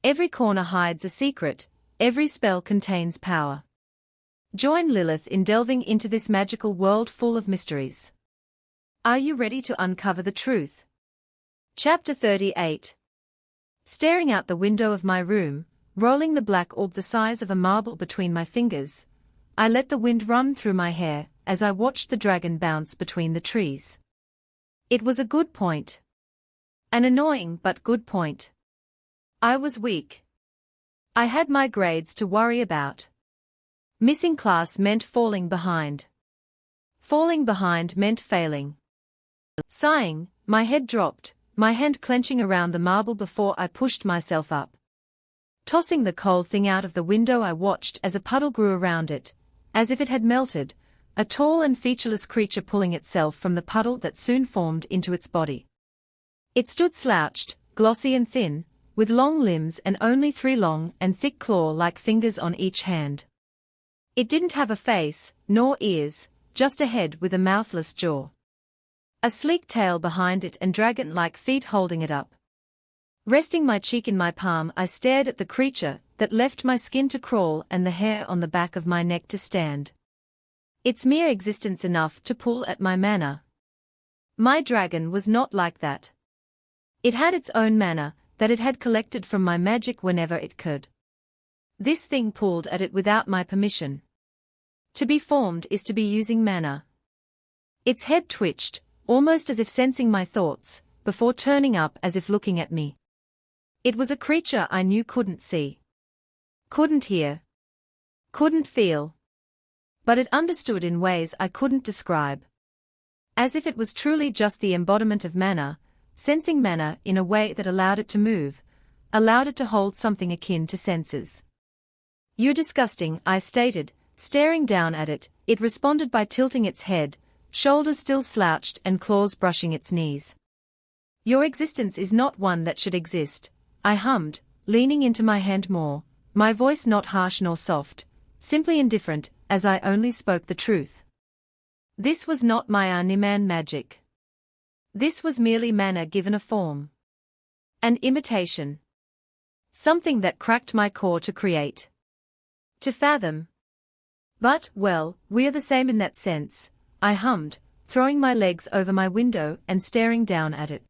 Every corner hides a secret, every spell contains power. Join Lilith in delving into this magical world full of mysteries. Are you ready to uncover the truth? Chapter 38. Staring out the window of my room, rolling the black orb the size of a marble between my fingers, I let the wind run through my hair as I watched the dragon bounce between the trees. It was a good point. An annoying but good point. I was weak. I had my grades to worry about. Missing class meant falling behind. Falling behind meant failing. Sighing, my head dropped, my hand clenching around the marble before I pushed myself up. Tossing the cold thing out of the window, I watched as a puddle grew around it, as if it had melted, a tall and featureless creature pulling itself from the puddle that soon formed into its body. It stood slouched, glossy and thin, with long limbs and only 3 long and thick claw-like fingers on each hand. It didn't have a face, nor ears, just a head with a mouthless jaw. A sleek tail behind it and dragon-like feet holding it up. Resting my cheek in my palm, I stared at the creature that left my skin to crawl and the hair on the back of my neck to stand. Its mere existence enough to pull at my mana. My dragon was not like that. It had its own mana, that it had collected from my magic whenever it could. This thing pulled at it without my permission. To be formed is to be using mana. Its head twitched, almost as if sensing my thoughts, before turning up as if looking at me. It was a creature I knew couldn't see. Couldn't hear. Couldn't feel. But it understood in ways I couldn't describe. As if it was truly just the embodiment of mana, sensing mana in a way that allowed it to move, allowed it to hold something akin to senses. "You're disgusting," I stated, staring down at it. It responded by tilting its head, shoulders still slouched and claws brushing its knees. "Your existence is not one that should exist," I hummed, leaning into my hand more, my voice not harsh nor soft, simply indifferent, as I only spoke the truth. This was not my Animan magic. This was merely mana given a form. An imitation. Something that cracked my core to create. To fathom. "But, well, we're the same in that sense," I hummed, throwing my legs over my window and staring down at it.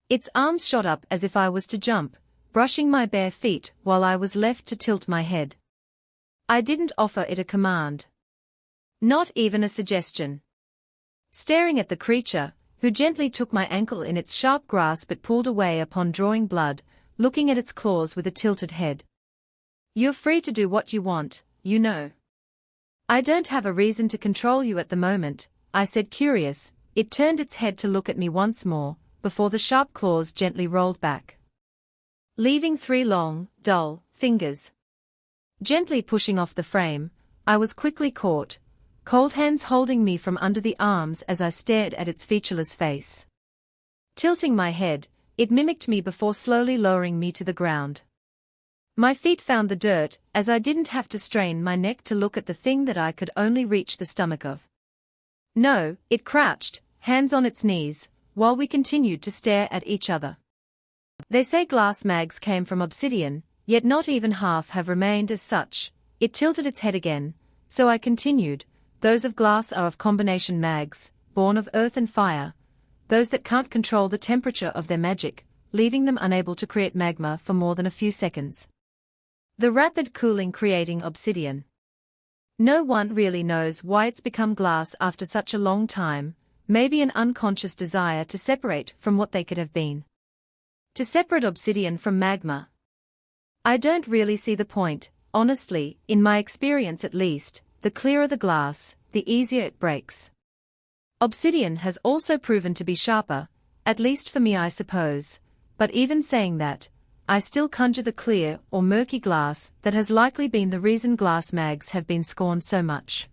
Its arms shot up as if I was to jump, brushing my bare feet while I was left to tilt my head. I didn't offer it a command. Not even a suggestion. Staring at the creature, who gently took my ankle in its sharp grasp, it pulled away upon drawing blood, looking at its claws with a tilted head. "You're free to do what you want, you know. I don't have a reason to control you at the moment," I said, curious. It turned its head to look at me once more, before the sharp claws gently rolled back, leaving 3 long, dull fingers. Gently pushing off the frame, I was quickly caught, cold hands holding me from under the arms as I stared at its featureless face. Tilting my head, it mimicked me before slowly lowering me to the ground. My feet found the dirt, as I didn't have to strain my neck to look at the thing that I could only reach the stomach of. No, it crouched, hands on its knees, while we continued to stare at each other. They say glass mags came from obsidian, yet not even half have remained as such. It tilted its head again, so I continued. Those of glass are of combination mags, born of earth and fire, those that can't control the temperature of their magic, leaving them unable to create magma for more than a few seconds. The rapid cooling creating obsidian. No one really knows why it's become glass after such a long time, maybe an unconscious desire to separate from what they could have been. To separate obsidian from magma. I don't really see the point, honestly, in my experience at least. The clearer the glass, the easier it breaks. Obsidian has also proven to be sharper, at least for me I suppose, but even saying that, I still conjure the clear or murky glass that has likely been the reason glass mags have been scorned so much.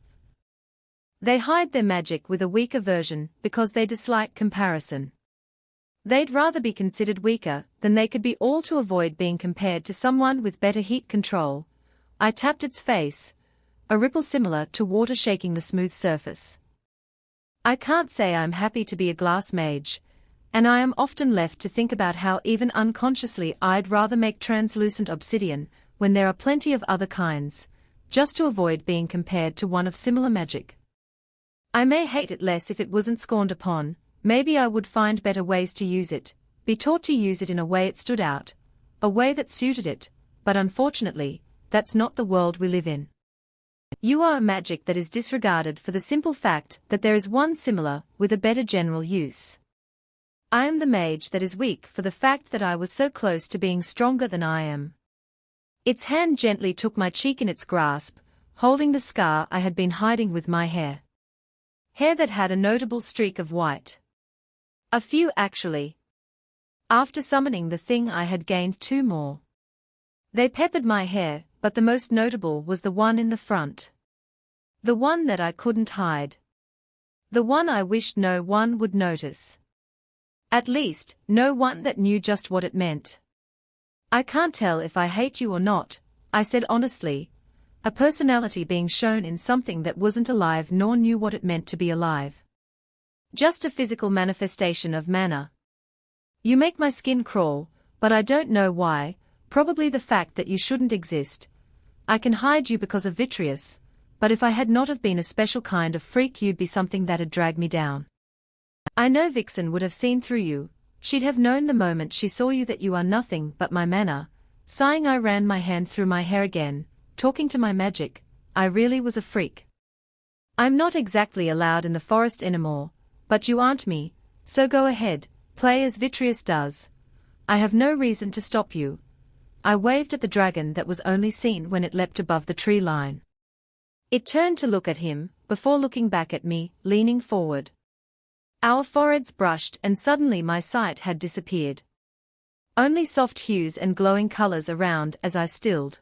They hide their magic with a weaker version because they dislike comparison. They'd rather be considered weaker than they could be, all to avoid being compared to someone with better heat control. I tapped its face, a ripple similar to water shaking the smooth surface. "I can't say I'm happy to be a glass mage, And I am often left to think about how even unconsciously I'd rather make translucent obsidian, when there are plenty of other kinds, just to avoid being compared to one of similar magic. I may hate it less if it wasn't scorned upon, maybe I would find better ways to use it, be taught to use it in a way it stood out, a way that suited it, but unfortunately, that's not the world we live in. You are a magic that is disregarded for the simple fact that there is one similar, with a better general use. I am the mage that is weak for the fact that I was so close to being stronger than I am. Its hand gently took my cheek in its grasp, holding the scar I had been hiding with my hair. Hair that had a notable streak of white. A few actually. After summoning the thing I had gained 2 more. They peppered my hair, but the most notable was the one in the front. The one that I couldn't hide. The one I wished no one would notice. At least, no one that knew just what it meant. I can't tell if I hate you or not, I said honestly, a personality being shown in something that wasn't alive nor knew what it meant to be alive. Just a physical manifestation of mana. You make my skin crawl, but I don't know why, probably the fact that you shouldn't exist. I can hide you because of Vitreous, but if I had not have been a special kind of freak you'd be something that'd drag me down. I know Vixen would have seen through you, she'd have known the moment she saw you that you are nothing but my mana. Sighing I ran my hand through my hair again, talking to my magic, I really was a freak. I'm not exactly allowed in the forest anymore, but you aren't me, so go ahead, play as Vitreous does. I have no reason to stop you. I waved at the dragon that was only seen when it leapt above the tree line. It turned to look at him, before looking back at me, leaning forward. Our foreheads brushed and suddenly my sight had disappeared. Only soft hues and glowing colors around as I stilled.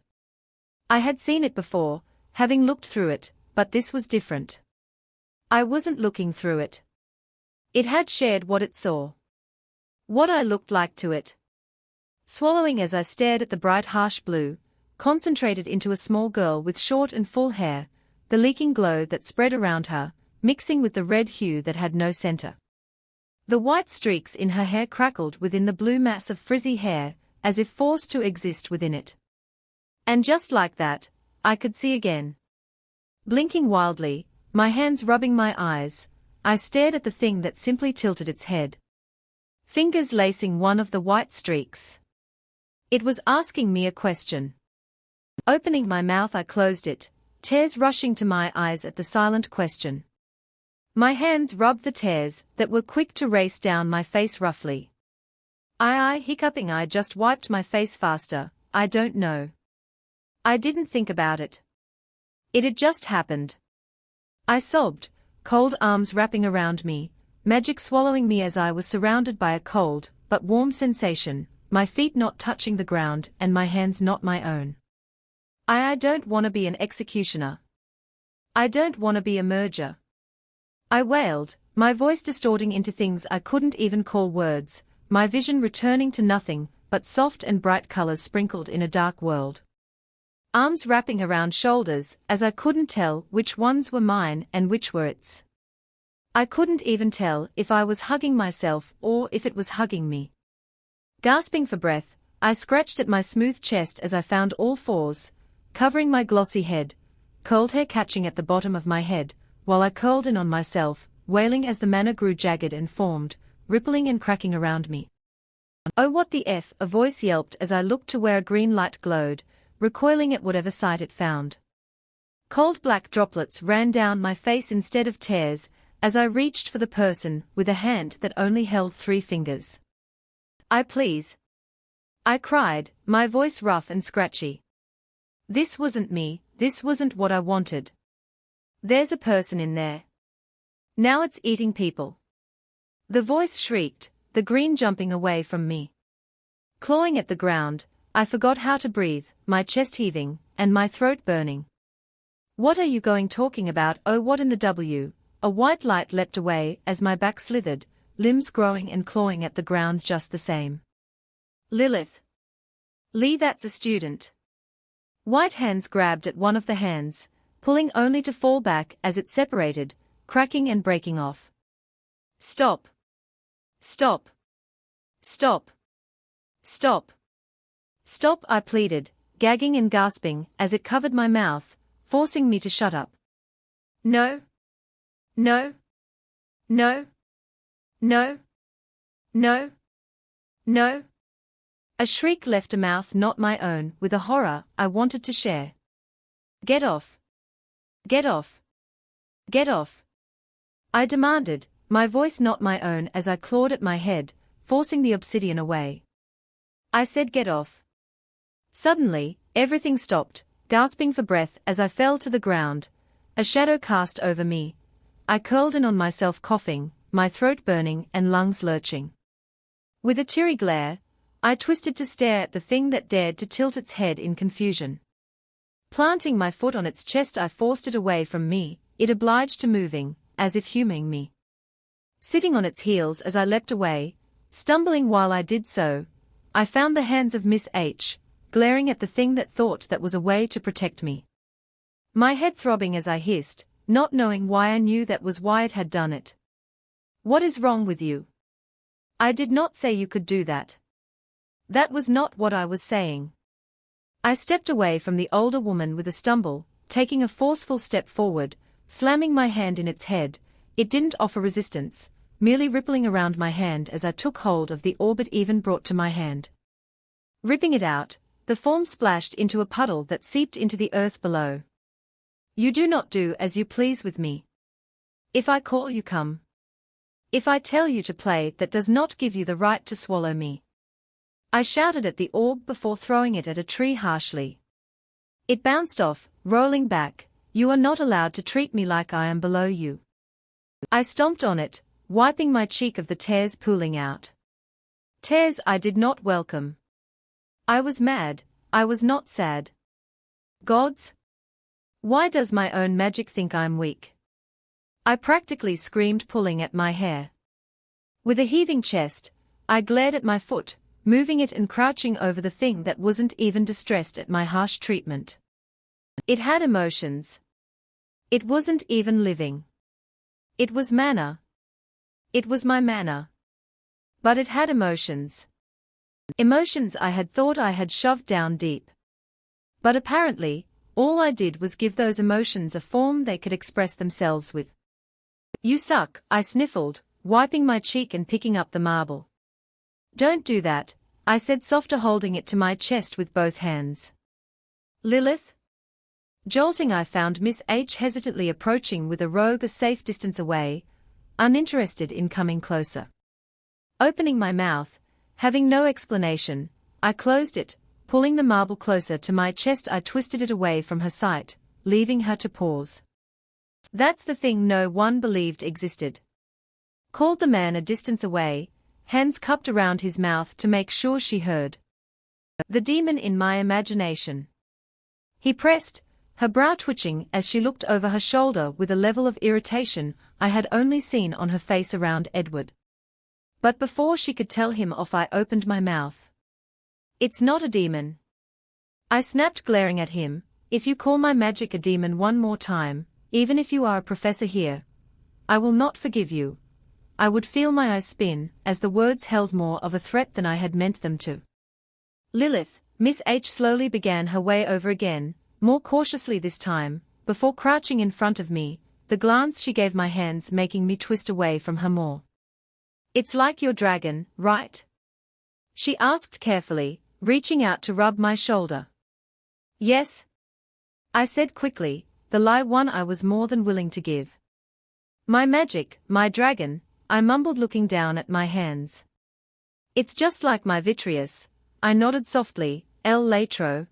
I had seen it before, having looked through it, but this was different. I wasn't looking through it. It had shared what it saw. What I looked like to it. Swallowing as I stared at the bright harsh blue, concentrated into a small girl with short and full hair, the leaking glow that spread around her, mixing with the red hue that had no center. The white streaks in her hair crackled within the blue mass of frizzy hair, as if forced to exist within it. And just like that, I could see again. Blinking wildly, my hands rubbing my eyes, I stared at the thing that simply tilted its head. Fingers lacing one of the white streaks. It was asking me a question. Opening my mouth I closed it, tears rushing to my eyes at the silent question. My hands rubbed the tears that were quick to race down my face roughly. Hiccuping I just wiped my face faster, I don't know. I didn't think about it. It had just happened. I sobbed, cold arms wrapping around me, magic swallowing me as I was surrounded by a cold, but warm sensation, my feet not touching the ground and my hands not my own. I don't want to be an executioner. I don't want to be a merger. I wailed, my voice distorting into things I couldn't even call words, my vision returning to nothing but soft and bright colors sprinkled in a dark world. Arms wrapping around shoulders as I couldn't tell which ones were mine and which were its. I couldn't even tell if I was hugging myself or if it was hugging me. Gasping for breath, I scratched at my smooth chest as I found all fours, covering my glossy head, cold hair catching at the bottom of my head, while I curled in on myself, wailing as the mana grew jagged and formed, rippling and cracking around me. Oh what the F, a voice yelped as I looked to where a green light glowed, recoiling at whatever sight it found. Cold black droplets ran down my face instead of tears, as I reached for the person with a hand that only held 3 fingers. Please. I cried, my voice rough and scratchy. This wasn't me, this wasn't what I wanted. There's a person in there. Now it's eating people. The voice shrieked, the green jumping away from me. Clawing at the ground, I forgot how to breathe, my chest heaving, and my throat burning. What are you talking about? Oh what in the W? A white light leapt away as my back slithered, limbs growing and clawing at the ground just the same. Lilith. Lee, that's a student. White hands grabbed at one of the hands, pulling only to fall back as it separated, cracking and breaking off. Stop. Stop. Stop. Stop. Stop, I pleaded, gagging and gasping as it covered my mouth, forcing me to shut up. No. No. No. No. No. No. A shriek left a mouth not my own with a horror I wanted to share. Get off. Get off. Get off. I demanded, my voice not my own as I clawed at my head, forcing the obsidian away. I said get off. Suddenly, everything stopped, gasping for breath as I fell to the ground. A shadow cast over me. I curled in on myself coughing, my throat burning and lungs lurching. With a teary glare, I twisted to stare at the thing that dared to tilt its head in confusion. Planting my foot on its chest, I forced it away from me, it obliged to moving, as if humouring me. Sitting on its heels as I leapt away, stumbling while I did so, I found the hands of Miss H, glaring at the thing that thought that was a way to protect me. My head throbbing as I hissed, not knowing why I knew that was why it had done it. What is wrong with you? I did not say you could do that. That was not what I was saying. I stepped away from the older woman with a stumble, taking a forceful step forward, slamming my hand in its head. It didn't offer resistance, merely rippling around my hand as I took hold of the orb it even brought to my hand. Ripping it out, the form splashed into a puddle that seeped into the earth below. You do not do as you please with me. If I call you come. If I tell you to play, that does not give you the right to swallow me. I shouted at the orb before throwing it at a tree harshly. It bounced off, rolling back. You are not allowed to treat me like I am below you. I stomped on it, wiping my cheek of the tears pooling out. Tears I did not welcome. I was mad, I was not sad. Gods? Why does my own magic think I'm weak? I practically screamed, pulling at my hair. With a heaving chest, I glared at my foot, moving it and crouching over the thing that wasn't even distressed at my harsh treatment. It had emotions. It wasn't even living. It was mana. It was my mana. But it had emotions. Emotions I had thought I had shoved down deep. But apparently, all I did was give those emotions a form they could express themselves with. You suck, I sniffled, wiping my cheek and picking up the marble. Don't do that, I said, softer, holding it to my chest with both hands. Lilith? Jolting, I found Miss H hesitantly approaching with a rogue a safe distance away, uninterested in coming closer. Opening my mouth, having no explanation, I closed it, pulling the marble closer to my chest. I twisted it away from her sight, leaving her to pause. That's the thing no one believed existed. Called the man a distance away, hands cupped around his mouth to make sure she heard. The demon in my imagination. He pressed, her brow twitching as she looked over her shoulder with a level of irritation I had only seen on her face around Edward. But before she could tell him off, I opened my mouth. It's not a demon. I snapped, glaring at him. If you call my magic a demon one more time, even if you are a professor here, I will not forgive you. I would feel my eyes spin, as the words held more of a threat than I had meant them to. Lilith, Miss H slowly began her way over again, more cautiously this time, before crouching in front of me, the glance she gave my hands making me twist away from her more. It's like your dragon, right? She asked carefully, reaching out to rub my shoulder. Yes, I said quickly, the lie one I was more than willing to give. My magic, my dragon, I mumbled, looking down at my hands. It's just like my vitreous, I nodded softly. Latro.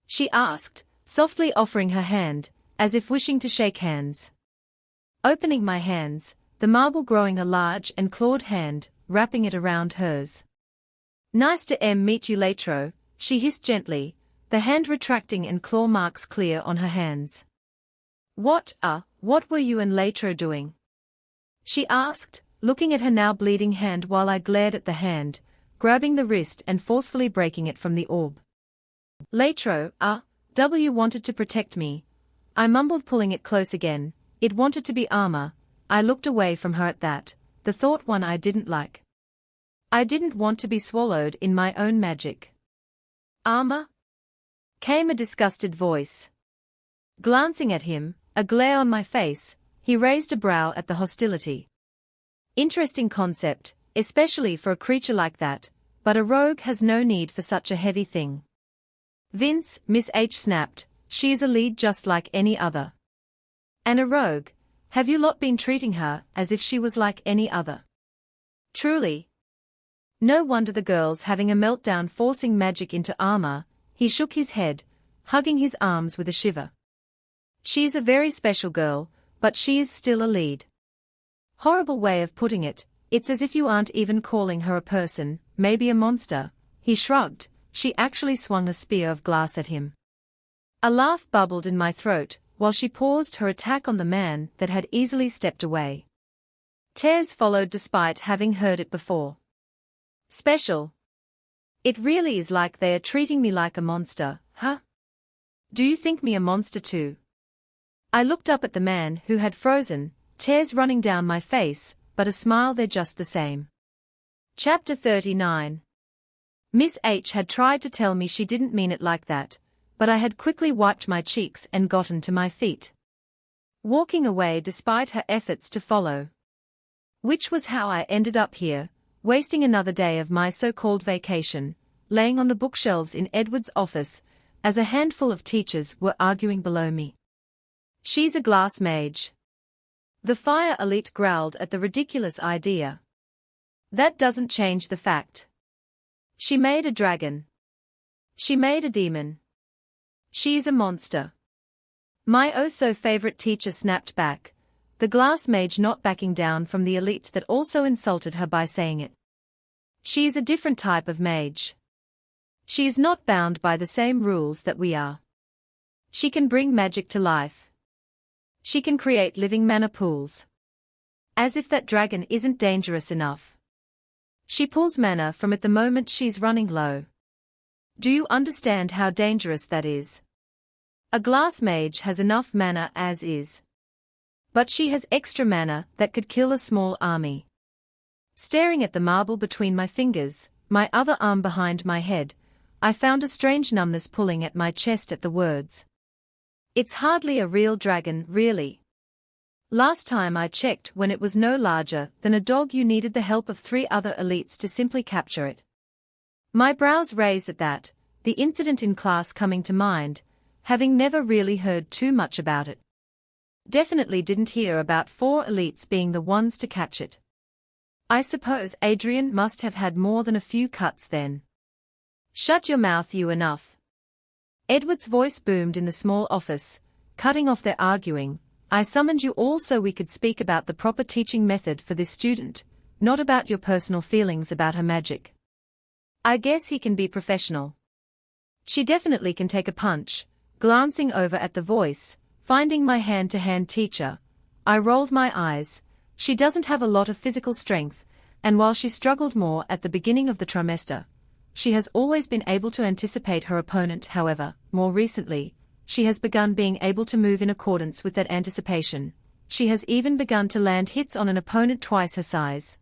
She asked, softly offering her hand, as if wishing to shake hands. Opening my hands, the marble growing a large and clawed hand, wrapping it around hers. Nice to meet you, Latro, she hissed gently, the hand retracting and claw marks clear on her hands. What were you and Latro doing? She asked, looking at her now bleeding hand while I glared at the hand, grabbing the wrist and forcefully breaking it from the orb. Latro, wanted to protect me. I mumbled, pulling it close again. It wanted to be armor. I looked away from her at that, the thought one I didn't like. I didn't want to be swallowed in my own magic. Armor? Came a disgusted voice. Glancing at him, a glare on my face, he raised a brow at the hostility. Interesting concept, especially for a creature like that, but a rogue has no need for such a heavy thing. Vince, Miss H snapped, she is a lead just like any other. And a rogue, have you lot been treating her as if she was like any other? Truly. No wonder the girl's having a meltdown forcing magic into armor. He shook his head, hugging his arms with a shiver. She's a very special girl, but she is still a lead. Horrible way of putting it, it's as if you aren't even calling her a person, maybe a monster. He shrugged, she actually swung a spear of glass at him. A laugh bubbled in my throat, while she paused her attack on the man that had easily stepped away. Tears followed despite having heard it before. Special. It really is like they are treating me like a monster, huh? Do you think me a monster too? I looked up at the man who had frozen, tears running down my face, but a smile there just the same. Chapter 39. Miss H had tried to tell me she didn't mean it like that, but I had quickly wiped my cheeks and gotten to my feet. Walking away despite her efforts to follow. Which was how I ended up here, wasting another day of my so-called vacation, laying on the bookshelves in Edward's office, as a handful of teachers were arguing below me. She's a glass mage. The fire elite growled at the ridiculous idea. That doesn't change the fact. She made a dragon. She made a demon. She's a monster. My oh-so-favorite teacher snapped back, the glass mage not backing down from the elite that also insulted her by saying it. She is a different type of mage. She is not bound by the same rules that we are. She can bring magic to life. She can create living mana pools. As if that dragon isn't dangerous enough. She pulls mana from it the moment she's running low. Do you understand how dangerous that is? A glass mage has enough mana as is. But she has extra mana that could kill a small army. Staring at the marble between my fingers, my other arm behind my head, I found a strange numbness pulling at my chest at the words. It's hardly a real dragon, really. Last time I checked when it was no larger than a dog, you needed the help of 3 other elites to simply capture it. My brows raised at that, the incident in class coming to mind, having never really heard too much about it. Definitely didn't hear about 4 elites being the ones to catch it. I suppose Adrian must have had more than a few cuts then. Shut your mouth, you enough. Edward's voice boomed in the small office, cutting off their arguing. I summoned you all so we could speak about the proper teaching method for this student, not about your personal feelings about her magic. I guess he can be professional. She definitely can take a punch. Glancing over at the voice, finding my hand-to-hand teacher, I rolled my eyes. She doesn't have a lot of physical strength, and while she struggled more at the beginning of the trimester, she has always been able to anticipate her opponent. However, more recently, she has begun being able to move in accordance with that anticipation. She has even begun to land hits on an opponent twice her size.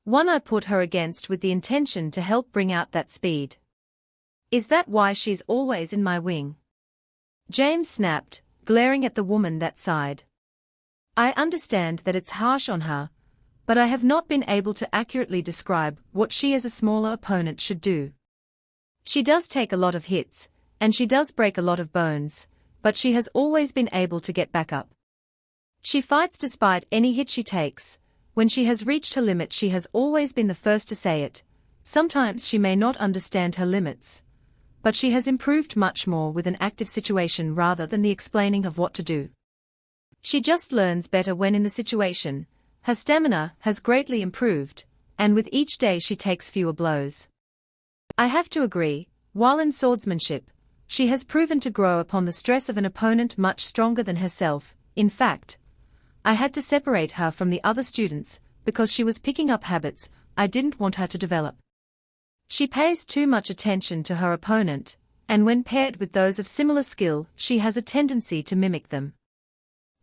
One I put her against with the intention to help bring out that speed. Is that why she's always in my wing? James snapped, glaring at the woman that side. I understand that it's harsh on her, but I have not been able to accurately describe what she as a smaller opponent should do. She does take a lot of hits, and she does break a lot of bones, but she has always been able to get back up. She fights despite any hit she takes. When she has reached her limit, she has always been the first to say it. Sometimes she may not understand her limits, but she has improved much more with an active situation rather than the explaining of what to do. She just learns better when in the situation. Her stamina has greatly improved, and with each day she takes fewer blows. I have to agree, while in swordsmanship, she has proven to grow upon the stress of an opponent much stronger than herself. In fact, I had to separate her from the other students, because she was picking up habits I didn't want her to develop. She pays too much attention to her opponent, and when paired with those of similar skill, she has a tendency to mimic them.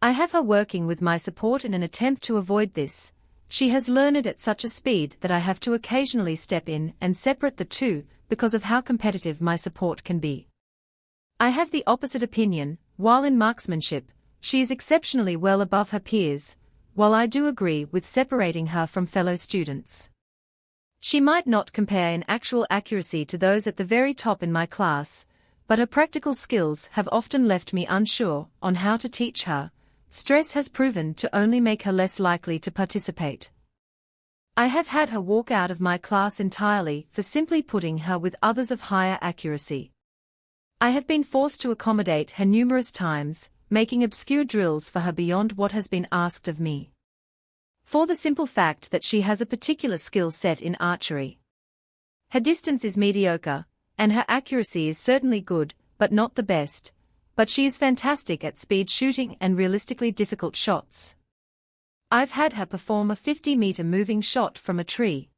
I have her working with my support in an attempt to avoid this. she has learned at such a speed that I have to occasionally step in and separate the two because of how competitive my support can be. I have the opposite opinion. While in marksmanship, she is exceptionally well above her peers, while I do agree with separating her from fellow students. She might not compare in actual accuracy to those at the very top in my class, but her practical skills have often left me unsure on how to teach her. Stress has proven to only make her less likely to participate. I have had her walk out of my class entirely for simply putting her with others of higher accuracy. I have been forced to accommodate her numerous times, making obscure drills for her beyond what has been asked of me. For the simple fact that she has a particular skill set in archery. Her distance is mediocre, and her accuracy is certainly good, but not the best, but she is fantastic at speed shooting and realistically difficult shots. I've had her perform a 50-meter moving shot from a tree.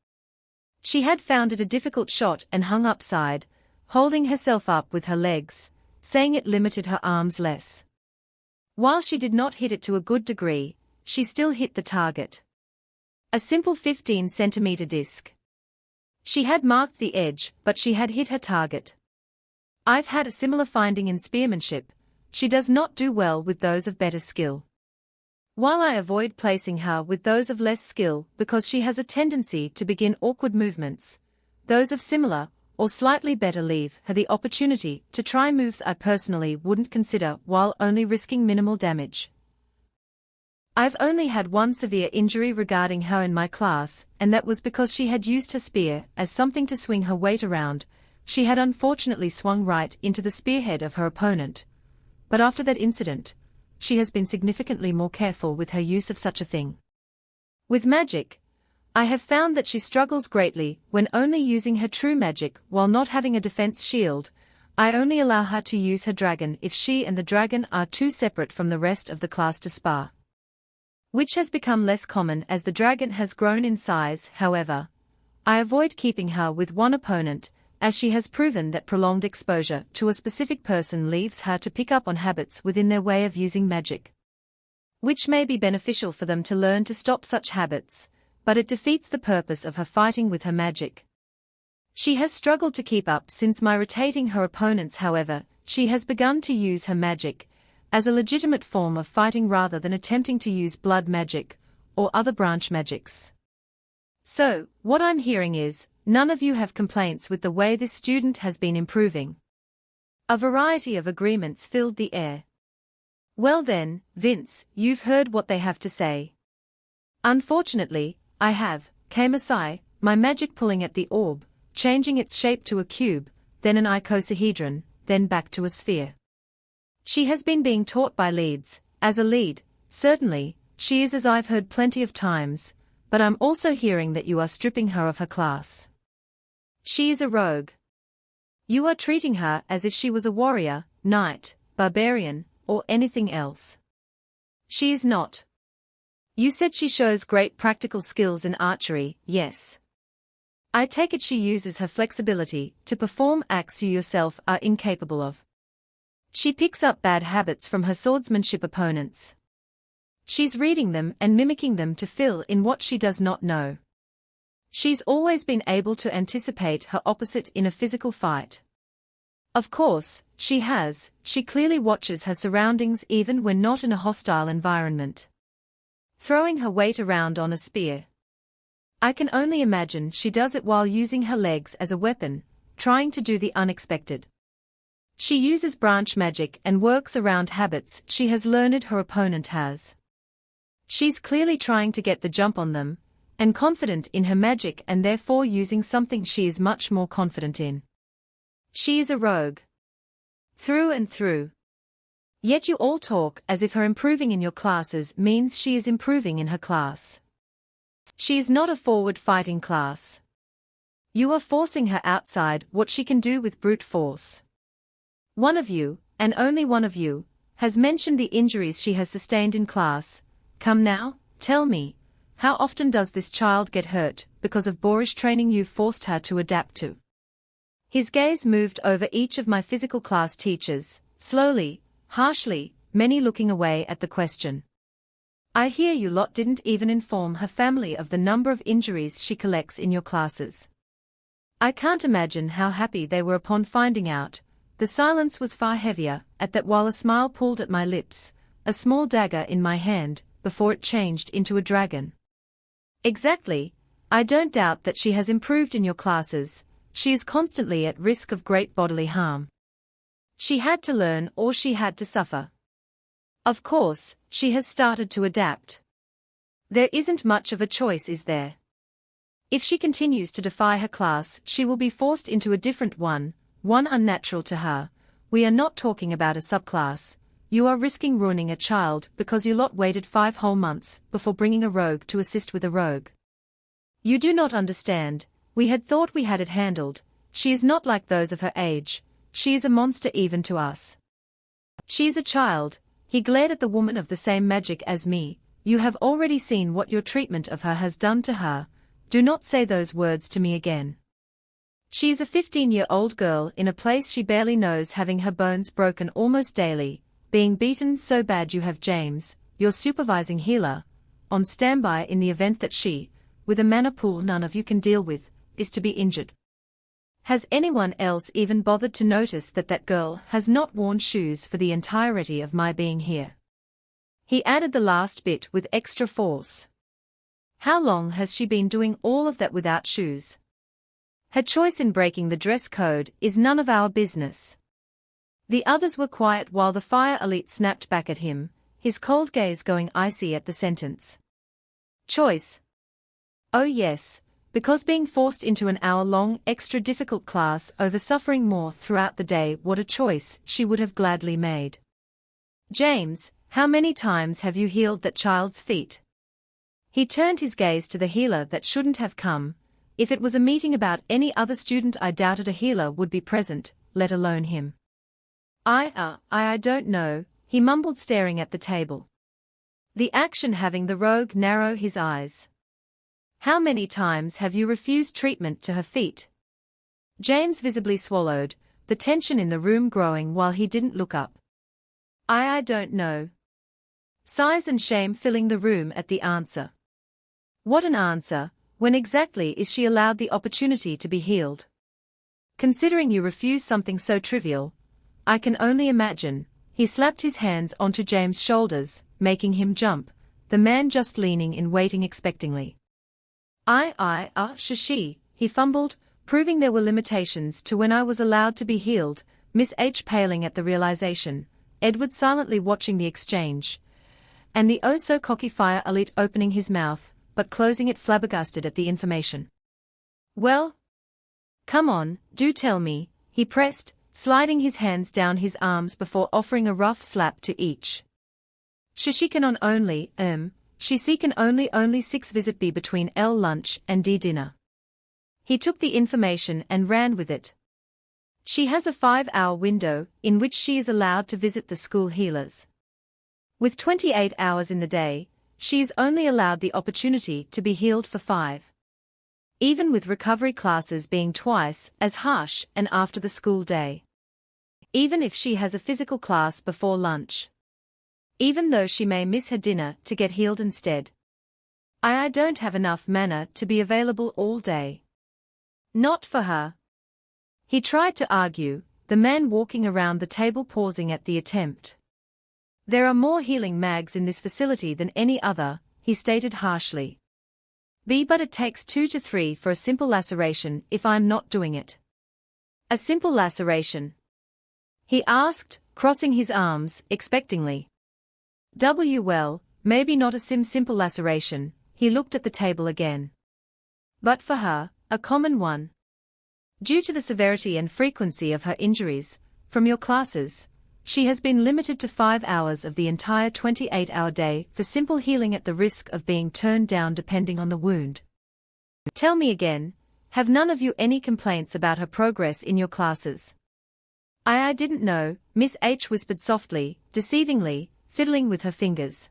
She had found it a difficult shot and hung upside, holding herself up with her legs, saying it limited her arms less. While she did not hit it to a good degree, she still hit the target. A simple 15-centimeter disc. She had marked the edge, but she had hit her target. I've had a similar finding in spearmanship. She does not do well with those of better skill. While I avoid placing her with those of less skill because she has a tendency to begin awkward movements, those of similar or slightly better leave her the opportunity to try moves I personally wouldn't consider while only risking minimal damage. I've only had one severe injury regarding her in my class, and that was because she had used her spear as something to swing her weight around. She had unfortunately swung right into the spearhead of her opponent. But after that incident, she has been significantly more careful with her use of such a thing. With magic, I have found that she struggles greatly when only using her true magic while not having a defense shield. I only allow her to use her dragon if she and the dragon are too separate from the rest of the class to spar. Which has become less common as the dragon has grown in size. However, I avoid keeping her with one opponent, as she has proven that prolonged exposure to a specific person leaves her to pick up on habits within their way of using magic. Which may be beneficial for them to learn to stop such habits, but it defeats the purpose of her fighting with her magic. She has struggled to keep up since my rotating her opponents. However, she has begun to use her magic as a legitimate form of fighting rather than attempting to use blood magic or other branch magics. So, what I'm hearing is, none of you have complaints with the way this student has been improving. A variety of agreements filled the air. Well then, Vince, you've heard what they have to say. Unfortunately, I have, came a sigh, my magic pulling at the orb, changing its shape to a cube, then an icosahedron, then back to a sphere. She has been being taught by leads. As a lead, certainly, she is, as I've heard plenty of times, but I'm also hearing that you are stripping her of her class. She is a rogue. You are treating her as if she was a warrior, knight, barbarian, or anything else. She is not. You said she shows great practical skills in archery. Yes. I take it she uses her flexibility to perform acts you yourself are incapable of. She picks up bad habits from her swordsmanship opponents. She's reading them and mimicking them to fill in what she does not know. She's always been able to anticipate her opposite in a physical fight. Of course, she clearly watches her surroundings even when not in a hostile environment. Throwing her weight around on a spear. I can only imagine she does it while using her legs as a weapon, trying to do the unexpected. She uses branch magic and works around habits she has learned her opponent has. She's clearly trying to get the jump on them, and confident in her magic and therefore using something she is much more confident in. She is a rogue. Through and through. Yet you all talk as if her improving in your classes means she is improving in her class. She is not a forward fighting class. You are forcing her outside what she can do with brute force. One of you, and only one of you, has mentioned the injuries she has sustained in class. Come now, tell me, how often does this child get hurt because of boorish training you've forced her to adapt to? His gaze moved over each of my physical class teachers, slowly, harshly, many looking away at the question. I hear you lot didn't even inform her family of the number of injuries she collects in your classes. I can't imagine how happy they were upon finding out. The silence was far heavier, at that while a smile pulled at my lips, a small dagger in my hand, before it changed into a dragon. Exactly. I don't doubt that she has improved in your classes. She is constantly at risk of great bodily harm. She had to learn or she had to suffer. Of course, she has started to adapt. There isn't much of a choice, is there? If she continues to defy her class, she will be forced into a different one unnatural to her. We are not talking about a subclass. You are risking ruining a child because you lot waited 5 whole months before bringing a rogue to assist with a rogue. You do not understand. We had thought we had it handled. She is not like those of her age. She is a monster even to us. She is a child. He glared at the woman of the same magic as me. You have already seen what your treatment of her has done to her. Do not say those words to me again. She is a 15-year-old girl in a place she barely knows, having her bones broken almost daily, being beaten so bad you have James, your supervising healer, on standby in the event that she, with a mana pool none of you can deal with, is to be injured. Has anyone else even bothered to notice that that girl has not worn shoes for the entirety of my being here? He added the last bit with extra force. How long has she been doing all of that without shoes? Her choice in breaking the dress code is none of our business. The others were quiet while the fire elite snapped back at him, his cold gaze going icy at the sentence. Choice? Oh yes. Because being forced into an hour-long, extra-difficult class over suffering more throughout the day, what a choice she would have gladly made. James, how many times have you healed that child's feet? He turned his gaze to the healer that shouldn't have come. If it was a meeting about any other student, I doubted a healer would be present, let alone him. I don't know, he mumbled, staring at the table. The action having the rogue narrow his eyes. How many times have you refused treatment to her feet? James visibly swallowed, the tension in the room growing while he didn't look up. I don't know. Sighs and shame filling the room at the answer. What an answer, when exactly is she allowed the opportunity to be healed? Considering you refuse something so trivial, I can only imagine. He slapped his hands onto James' shoulders, making him jump, the man just leaning in waiting expectingly. She, he fumbled, proving there were limitations to when I was allowed to be healed, Miss H paling at the realization, Edward silently watching the exchange, and the oh-so-cocky fire elite opening his mouth, but closing it flabbergasted at the information. Well? Come on, do tell me, he pressed, sliding his hands down his arms before offering a rough slap to each. She can on only, She can only 6 visit be between L lunch and D dinner. He took the information and ran with it. She has a 5-hour window in which she is allowed to visit the school healers. With 28 hours in the day, she is only allowed the opportunity to be healed for 5. Even with recovery classes being twice as harsh and after the school day. Even if she has a physical class before lunch. Even though she may miss her dinner to get healed instead. I don't have enough mana to be available all day. Not for her. He tried to argue, the man walking around the table pausing at the attempt. There are more healing mags in this facility than any other, he stated harshly. But it takes 2 to 3 for a simple laceration if I'm not doing it. A simple laceration? He asked, crossing his arms, expectingly. Well, maybe not a simple laceration, he looked at the table again. But for her, a common one. Due to the severity and frequency of her injuries, from your classes, she has been limited to 5 hours of the entire 28-hour day for simple healing at the risk of being turned down depending on the wound. Tell me again, have none of you any complaints about her progress in your classes? I didn't know, Miss H whispered softly, deceivingly, fiddling with her fingers.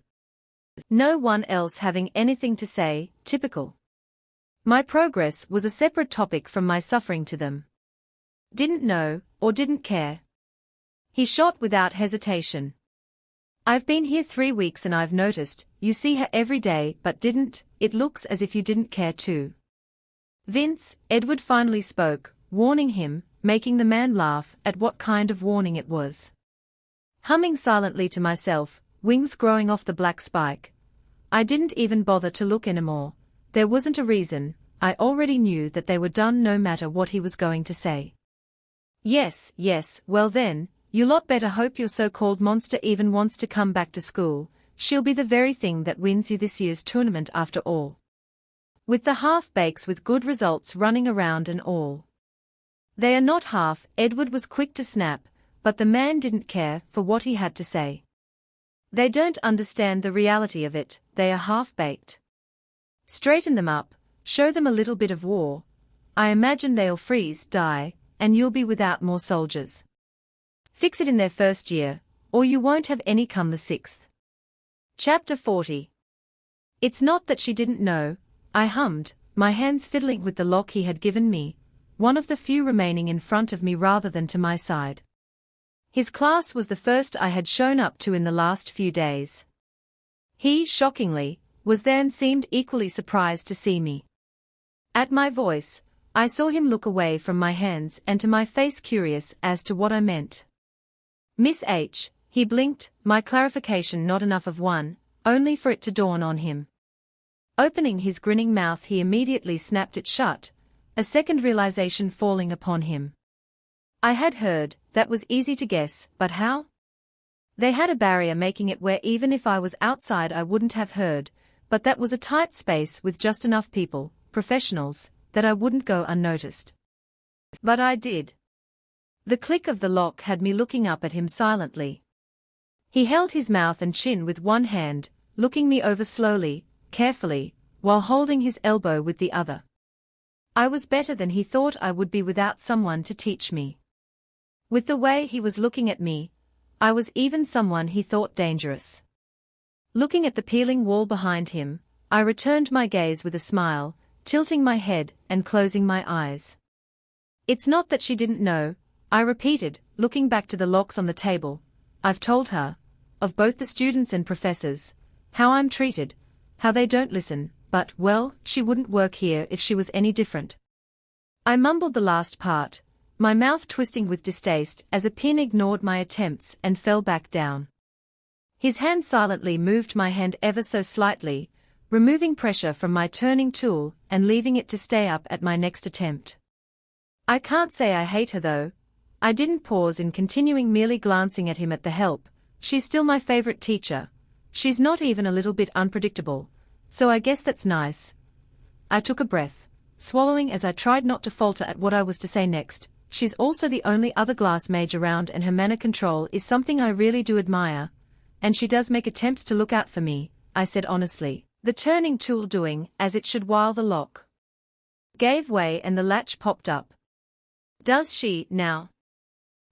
No one else having anything to say, typical. My progress was a separate topic from my suffering to them. Didn't know, or didn't care. He shot without hesitation. I've been here 3 weeks and I've noticed, you see her every day but it looks as if you didn't care to. Vince, Edward finally spoke, warning him, making the man laugh at what kind of warning it was. Humming silently to myself, wings growing off the black spike. I didn't even bother to look anymore. There wasn't a reason, I already knew that they were done no matter what he was going to say. Yes, well then, you lot better hope your so-called monster even wants to come back to school. She'll be the very thing that wins you this year's tournament after all. With the half-bakes with good results running around and all. They are not half, Edward was quick to snap, but the man didn't care for what he had to say. They don't understand the reality of it, they are half-baked. Straighten them up, show them a little bit of war. I imagine they'll freeze, die, and you'll be without more soldiers. Fix it in their first year, or you won't have any come the 6th. Chapter 40. It's not that she didn't know, I hummed, my hands fiddling with the lock he had given me, one of the few remaining in front of me rather than to my side. His class was the first I had shown up to in the last few days. He, shockingly, was there and seemed equally surprised to see me. At my voice, I saw him look away from my hands and to my face, curious as to what I meant. Miss H, he blinked, my clarification not enough of one, only for it to dawn on him. Opening his grinning mouth, he immediately snapped it shut, a second realization falling upon him. I had heard, that was easy to guess, but how? They had a barrier making it where even if I was outside I wouldn't have heard, but that was a tight space with just enough people, professionals, that I wouldn't go unnoticed. But I did. The click of the lock had me looking up at him silently. He held his mouth and chin with one hand, looking me over slowly, carefully, while holding his elbow with the other. I was better than he thought I would be without someone to teach me. With the way he was looking at me, I was even someone he thought dangerous. Looking at the peeling wall behind him, I returned my gaze with a smile, tilting my head and closing my eyes. It's not that she didn't know, I repeated, looking back to the locks on the table. I've told her, of both the students and professors, how I'm treated, how they don't listen, but, well, she wouldn't work here if she was any different. I mumbled the last part, my mouth twisting with distaste as a pin ignored my attempts and fell back down. His hand silently moved my hand ever so slightly, removing pressure from my turning tool and leaving it to stay up at my next attempt. I can't say I hate her though. I didn't pause in continuing, merely glancing at him at the help. She's still my favorite teacher. She's not even a little bit unpredictable, so I guess that's nice. I took a breath, swallowing as I tried not to falter at what I was to say next. She's also the only other glass mage around and her mana control is something I really do admire. And she does make attempts to look out for me, I said honestly, the turning tool doing as it should while the lock gave way and the latch popped up. Does she, now?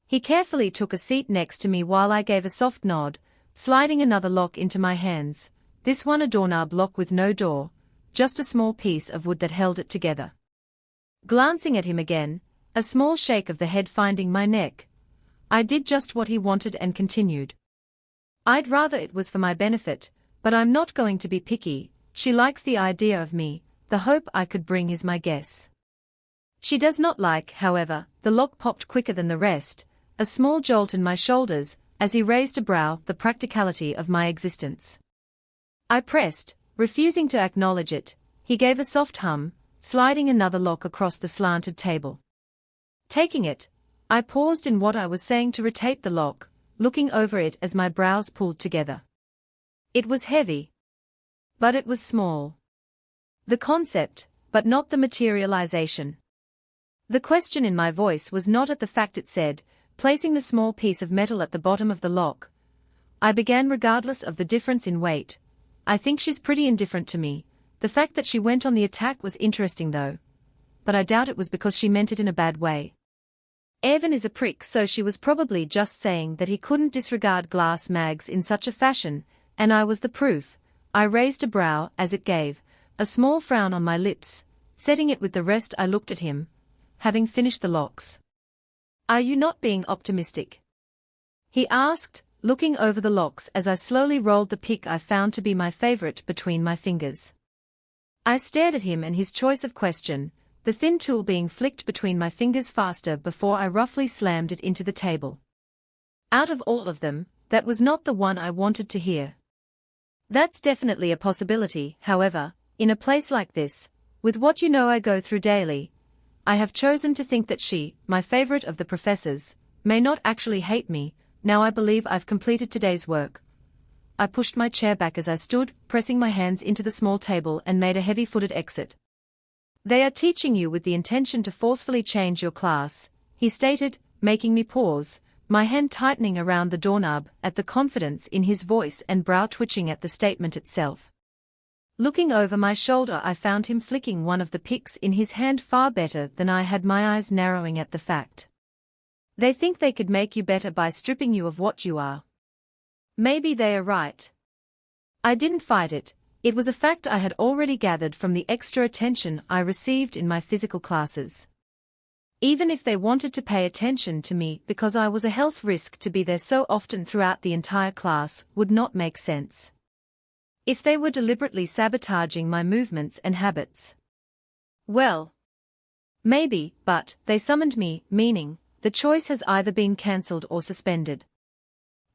He carefully took a seat next to me while I gave a soft nod, sliding another lock into my hands, this one a doorknob lock with no door, just a small piece of wood that held it together. Glancing at him again, a small shake of the head finding my neck. I did just what he wanted and continued. I'd rather it was for my benefit, but I'm not going to be picky. She likes the idea of me, the hope I could bring is my guess. She does not like, however, the lock popped quicker than the rest, a small jolt in my shoulders, as he raised a brow, the practicality of my existence. I pressed, refusing to acknowledge it. He gave a soft hum, sliding another lock across the slanted table. Taking it, I paused in what I was saying to rotate the lock, looking over it as my brows pulled together. It was heavy. But it was small. The concept, but not the materialization. The question in my voice was not at the fact it said, placing the small piece of metal at the bottom of the lock. I began regardless of the difference in weight. I think she's pretty indifferent to me. The fact that she went on the attack was interesting though. But I doubt it was because she meant it in a bad way. Evan is a prick, so she was probably just saying that he couldn't disregard glass mags in such a fashion, and I was the proof. I raised a brow as it gave, a small frown on my lips, setting it with the rest. I looked at him, having finished the locks. Are you not being optimistic? He asked, looking over the locks as I slowly rolled the pick I found to be my favorite between my fingers. I stared at him and his choice of question, the thin tool being flicked between my fingers faster before I roughly slammed it into the table. Out of all of them, that was not the one I wanted to hear. That's definitely a possibility, however, in a place like this, with what you know I go through daily, I have chosen to think that she, my favorite of the professors, may not actually hate me. Now I believe I've completed today's work. I pushed my chair back as I stood, pressing my hands into the small table and made a heavy-footed exit. They are teaching you with the intention to forcefully change your class, he stated, making me pause, my hand tightening around the doorknob at the confidence in his voice and brow twitching at the statement itself. Looking over my shoulder, I found him flicking one of the picks in his hand far better than I had, my eyes narrowing at the fact. They think they could make you better by stripping you of what you are. Maybe they are right. I didn't fight it. It was a fact I had already gathered from the extra attention I received in my physical classes. Even if they wanted to pay attention to me because I was a health risk to be there so often throughout the entire class would not make sense. If they were deliberately sabotaging my movements and habits. Well, maybe, but they summoned me, meaning the choice has either been cancelled or suspended.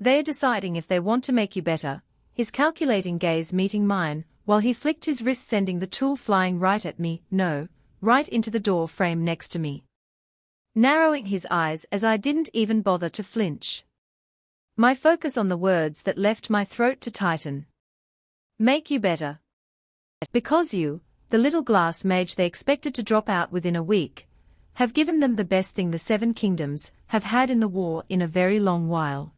They are deciding if they want to make you better, his calculating gaze meeting mine, while he flicked his wrist sending the tool flying right at me, no, right into the door frame next to me. Narrowing his eyes as I didn't even bother to flinch. My focus on the words that left my throat to tighten. Make you better. Because you, the little glass mage they expected to drop out within a week, have given them the best thing the Seven Kingdoms have had in the war in a very long while.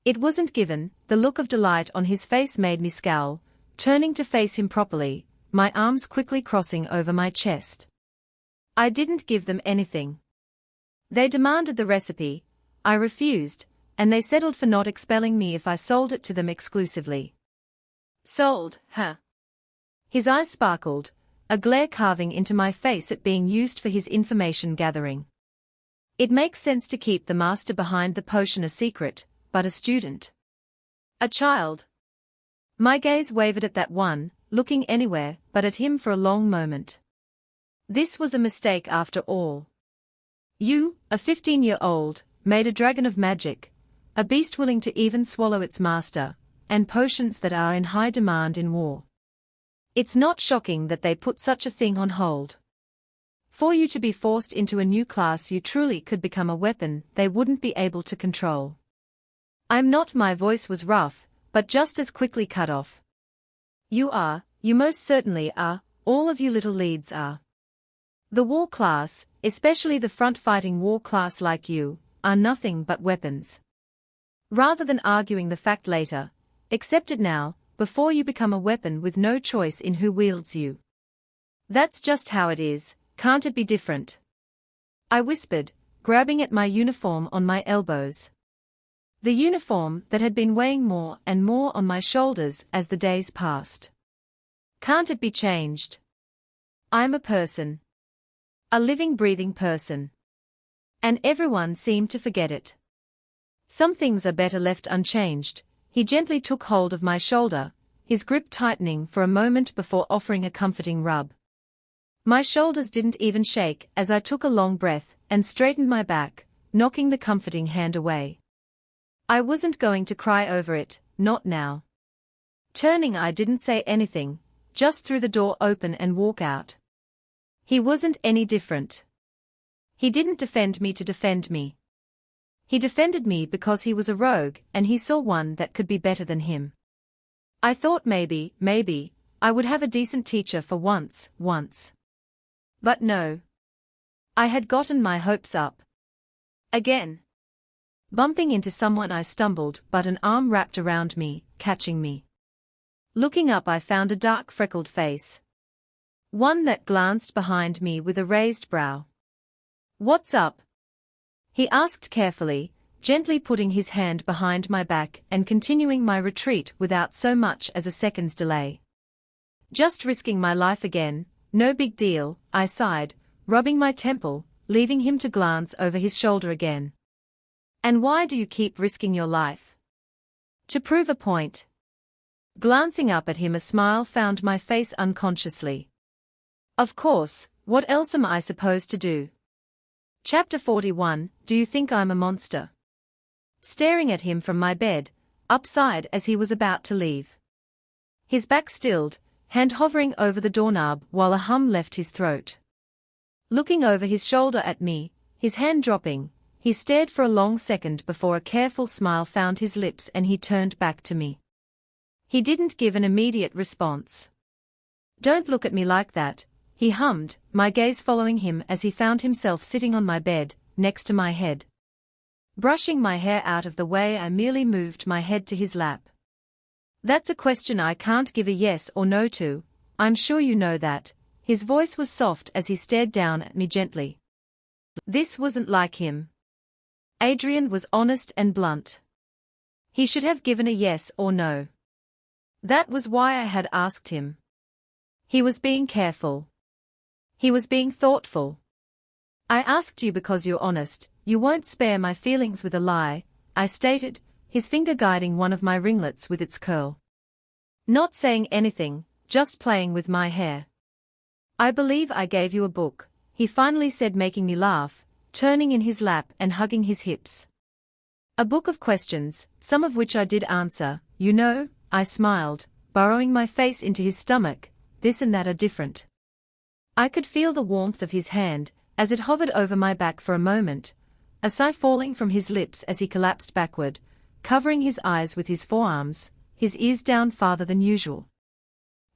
It wasn't given. The look of delight on his face made me scowl, turning to face him properly, my arms quickly crossing over my chest. I didn't give them anything. They demanded the recipe, I refused, and they settled for not expelling me if I sold it to them exclusively. Sold, huh? His eyes sparkled, a glare carving into my face at being used for his information gathering. It makes sense to keep the master behind the potion a secret, but a student. A child. My gaze wavered at that one, looking anywhere but at him for a long moment. This was a mistake after all. You, a 15-year-old, made a dragon of magic, a beast willing to even swallow its master, and potions that are in high demand in war. It's not shocking that they put such a thing on hold. For you to be forced into a new class you truly could become a weapon they wouldn't be able to control. I'm not. My voice was rough, but just as quickly cut off. You most certainly are, all of you little leads are. The war class, especially the front-fighting war class like you, are nothing but weapons. Rather than arguing the fact later, accept it now, before you become a weapon with no choice in who wields you. That's just how it is, can't it be different? I whispered, grabbing at my uniform on my elbows. The uniform that had been weighing more and more on my shoulders as the days passed. Can't it be changed? I'm a person. A living, breathing person. And everyone seemed to forget it. Some things are better left unchanged. He gently took hold of my shoulder, his grip tightening for a moment before offering a comforting rub. My shoulders didn't even shake as I took a long breath and straightened my back, knocking the comforting hand away. I wasn't going to cry over it, not now. Turning, I didn't say anything, just threw the door open and walk out. He wasn't any different. He didn't defend me to defend me. He defended me because he was a rogue and he saw one that could be better than him. I thought maybe, I would have a decent teacher for once. But no. I had gotten my hopes up. Again. Bumping into someone I stumbled, but an arm wrapped around me, catching me. Looking up, I found a dark freckled face. One that glanced behind me with a raised brow. "What's up?" he asked carefully, gently putting his hand behind my back and continuing my retreat without so much as a second's delay. "Just risking my life again, no big deal," I sighed, rubbing my temple, leaving him to glance over his shoulder again. "And why do you keep risking your life?" To prove a point. Glancing up at him, a smile found my face unconsciously. Of course, what else am I supposed to do? Chapter 41, Do you think I'm a monster? Staring at him from my bed, upside as he was about to leave. His back stilled, hand hovering over the doorknob while a hum left his throat. Looking over his shoulder at me, his hand dropping, he stared for a long second before a careful smile found his lips and he turned back to me. He didn't give an immediate response. Don't look at me like that, he hummed, my gaze following him as he found himself sitting on my bed, next to my head. Brushing my hair out of the way, I merely moved my head to his lap. That's a question I can't give a yes or no to, I'm sure you know that. His voice was soft as he stared down at me gently. This wasn't like him. Adrian was honest and blunt. He should have given a yes or no. That was why I had asked him. He was being careful. He was being thoughtful. I asked you because you're honest, you won't spare my feelings with a lie, I stated, his finger guiding one of my ringlets with its curl. Not saying anything, just playing with my hair. I believe I gave you a book, he finally said, making me laugh, turning in his lap and hugging his hips. A book of questions, some of which I did answer, you know, I smiled, burrowing my face into his stomach, this and that are different. I could feel the warmth of his hand, as it hovered over my back for a moment, a sigh falling from his lips as he collapsed backward, covering his eyes with his forearms, his ears down farther than usual.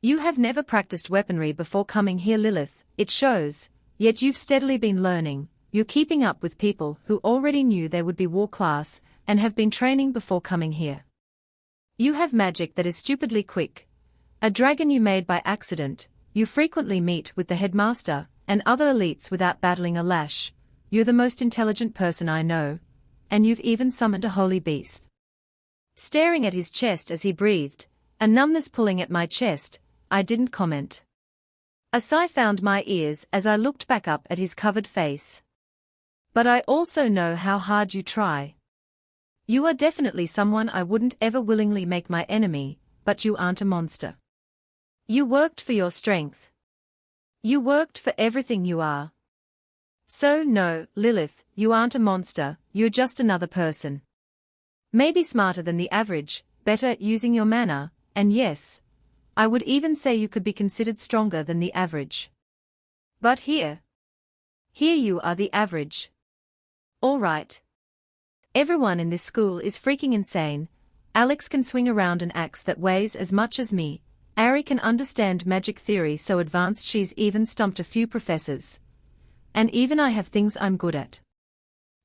You have never practiced weaponry before coming here, Lilith, it shows, yet you've steadily been learning, you're keeping up with people who already knew they would be war class, and have been training before coming here. You have magic that is stupidly quick. A dragon you made by accident, you frequently meet with the headmaster, and other elites without battling a lash, you're the most intelligent person I know, and you've even summoned a holy beast. Staring at his chest as he breathed, a numbness pulling at my chest, I didn't comment. A sigh found my ears as I looked back up at his covered face. But I also know how hard you try. You are definitely someone I wouldn't ever willingly make my enemy, but you aren't a monster. You worked for your strength. You worked for everything you are. So no, Lilith, you aren't a monster, you're just another person. Maybe smarter than the average, better at using your mana, and yes, I would even say you could be considered stronger than the average. But here you are the average. All right. Everyone in this school is freaking insane. Alex can swing around an axe that weighs as much as me. Ari can understand magic theory so advanced she's even stumped a few professors. And even I have things I'm good at.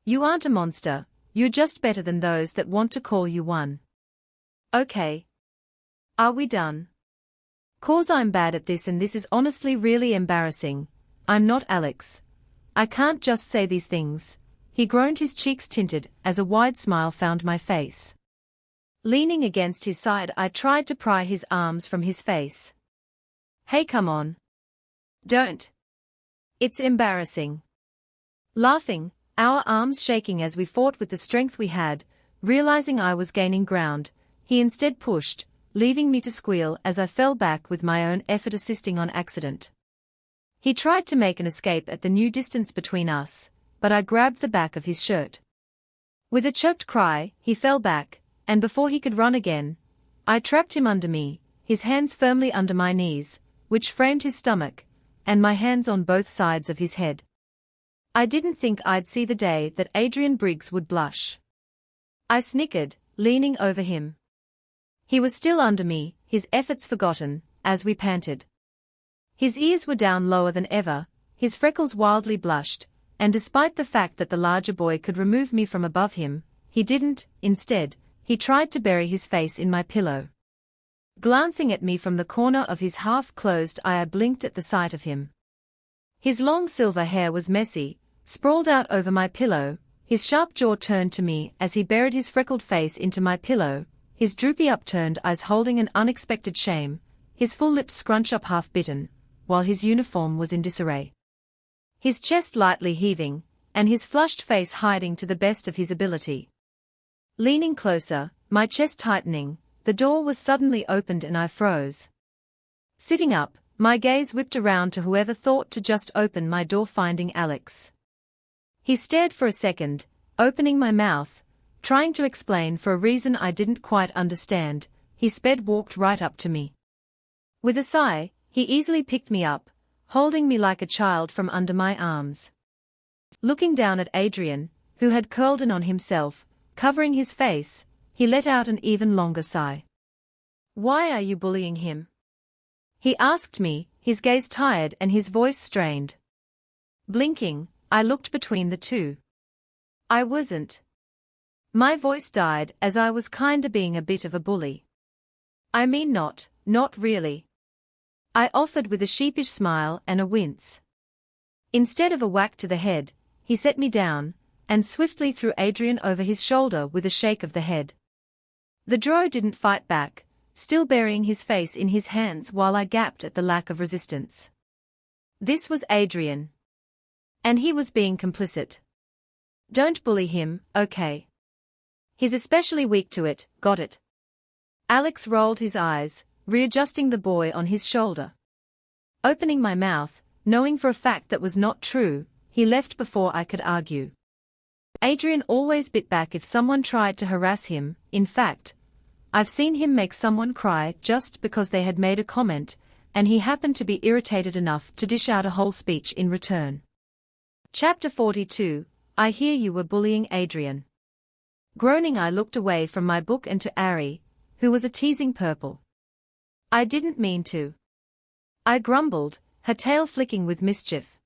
You aren't a monster, you're just better than those that want to call you one. Okay. Are we done? 'Cause I'm bad at this and this is honestly really embarrassing. I'm not Alex. I can't just say these things. He groaned, his cheeks tinted as a wide smile found my face. Leaning against his side, I tried to pry his arms from his face. Hey, come on. Don't. It's embarrassing. Laughing, our arms shaking as we fought with the strength we had, realizing I was gaining ground, he instead pushed, leaving me to squeal as I fell back with my own effort assisting on accident. He tried to make an escape at the new distance between us, but I grabbed the back of his shirt. With a choked cry, he fell back, and before he could run again, I trapped him under me, his hands firmly under my knees, which framed his stomach, and my hands on both sides of his head. I didn't think I'd see the day that Adrian Briggs would blush. I snickered, leaning over him. He was still under me, his efforts forgotten, as we panted. His ears were down lower than ever, his freckles wildly blushed, and despite the fact that the larger boy could remove me from above him, he didn't. Instead, he tried to bury his face in my pillow. Glancing at me from the corner of his half-closed eye, I blinked at the sight of him. His long silver hair was messy, sprawled out over my pillow, his sharp jaw turned to me as he buried his freckled face into my pillow, his droopy upturned eyes holding an unexpected shame, his full lips scrunch up half-bitten, while his uniform was in disarray. His chest lightly heaving, and his flushed face hiding to the best of his ability. Leaning closer, my chest tightening, the door was suddenly opened and I froze. Sitting up, my gaze whipped around to whoever thought to just open my door, finding Alex. He stared for a second, opening my mouth, trying to explain for a reason I didn't quite understand. He walked right up to me. With a sigh, he easily picked me up, holding me like a child from under my arms. Looking down at Adrian, who had curled in on himself, covering his face, he let out an even longer sigh. "Why are you bullying him?" he asked me, his gaze tired and his voice strained. Blinking, I looked between the two. I wasn't. My voice died as I was kinda being a bit of a bully. I mean not really. I offered with a sheepish smile and a wince. Instead of a whack to the head, he set me down, and swiftly threw Adrian over his shoulder with a shake of the head. The dro didn't fight back, still burying his face in his hands while I gaped at the lack of resistance. This was Adrian. And he was being complicit. Don't bully him, okay? He's especially weak to it, got it? Alex rolled his eyes, readjusting the boy on his shoulder. Opening my mouth, knowing for a fact that was not true, he left before I could argue. Adrian always bit back if someone tried to harass him. In fact, I've seen him make someone cry just because they had made a comment, and he happened to be irritated enough to dish out a whole speech in return. Chapter 42, I hear you were bullying Adrian. Groaning, I looked away from my book and to Ari, who was a teasing purple. I didn't mean to. I grumbled, her tail flicking with mischief.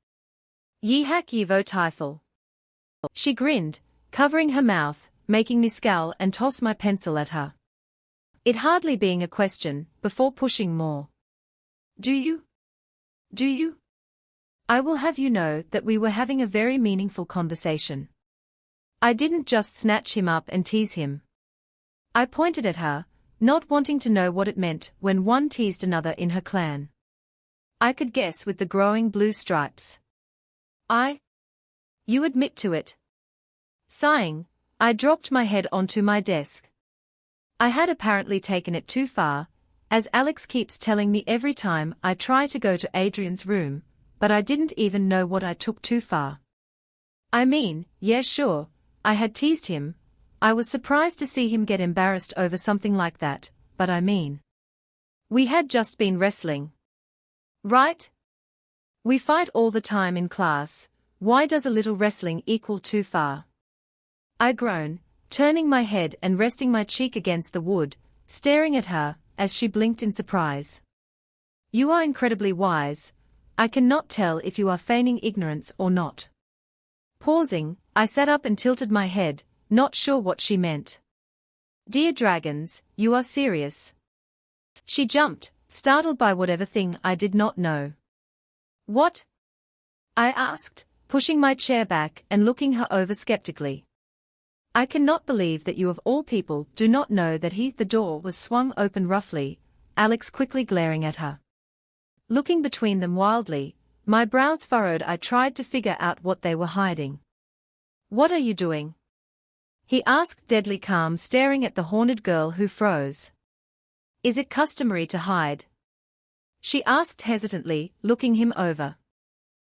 Ye hack ye vo Teufel. She grinned, covering her mouth, making me scowl and toss my pencil at her. It hardly being a question, before pushing more. Do you? I will have you know that we were having a very meaningful conversation. I didn't just snatch him up and tease him. I pointed at her, not wanting to know what it meant when one teased another in her clan. I could guess with the growing blue stripes. You admit to it. Sighing, I dropped my head onto my desk. I had apparently taken it too far, as Alex keeps telling me every time I try to go to Adrian's room, but I didn't even know what I took too far. I mean, yeah, sure, I had teased him. I was surprised to see him get embarrassed over something like that, but I mean, we had just been wrestling. Right? We fight all the time in class. Why does a little wrestling equal too far? I groan, turning my head and resting my cheek against the wood, staring at her, as she blinked in surprise. You are incredibly wise. I cannot tell if you are feigning ignorance or not. Pausing, I sat up and tilted my head, not sure what she meant. Dear dragons, you are serious? She jumped, startled by whatever thing I did not know. What? I asked, pushing my chair back and looking her over skeptically. I cannot believe that you of all people do not know that the door was swung open roughly, Alex quickly glaring at her. Looking between them wildly, my brows furrowed. I tried to figure out what they were hiding. What are you doing? He asked, deadly calm, staring at the haunted girl who froze. Is it customary to hide? She asked hesitantly, looking him over.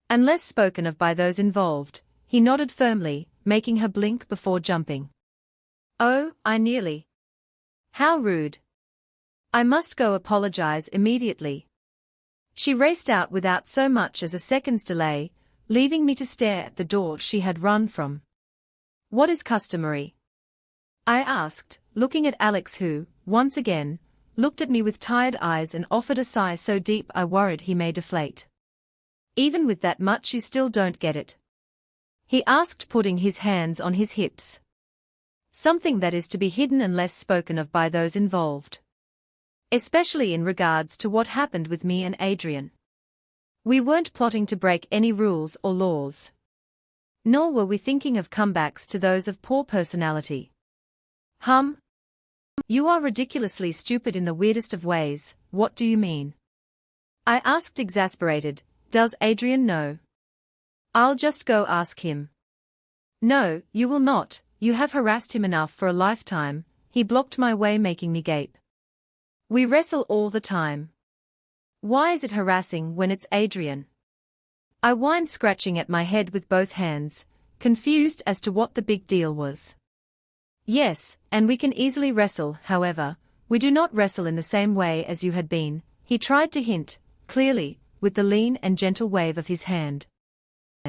Unless spoken of by those involved, he nodded firmly, making her blink before jumping. Oh, I nearly. How rude. I must go apologize immediately. She raced out without so much as a second's delay, leaving me to stare at the door she had run from. What is customary? I asked, looking at Alex who, once again, looked at me with tired eyes and offered a sigh so deep I worried he may deflate. Even with that much you still don't get it? He asked, putting his hands on his hips. Something that is to be hidden unless spoken of by those involved. Especially in regards to what happened with me and Adrian. We weren't plotting to break any rules or laws. Nor were we thinking of comebacks to those of poor personality. You are ridiculously stupid in the weirdest of ways. What do you mean? I asked, exasperated. Does Adrian know? I'll just go ask him. No, you will not. You have harassed him enough for a lifetime, he blocked my way, making me gape. We wrestle all the time. Why is it harassing when it's Adrian? I whined, scratching at my head with both hands, confused as to what the big deal was. Yes, and we can easily wrestle, however, we do not wrestle in the same way as you had been, he tried to hint, clearly, with the lean and gentle wave of his hand.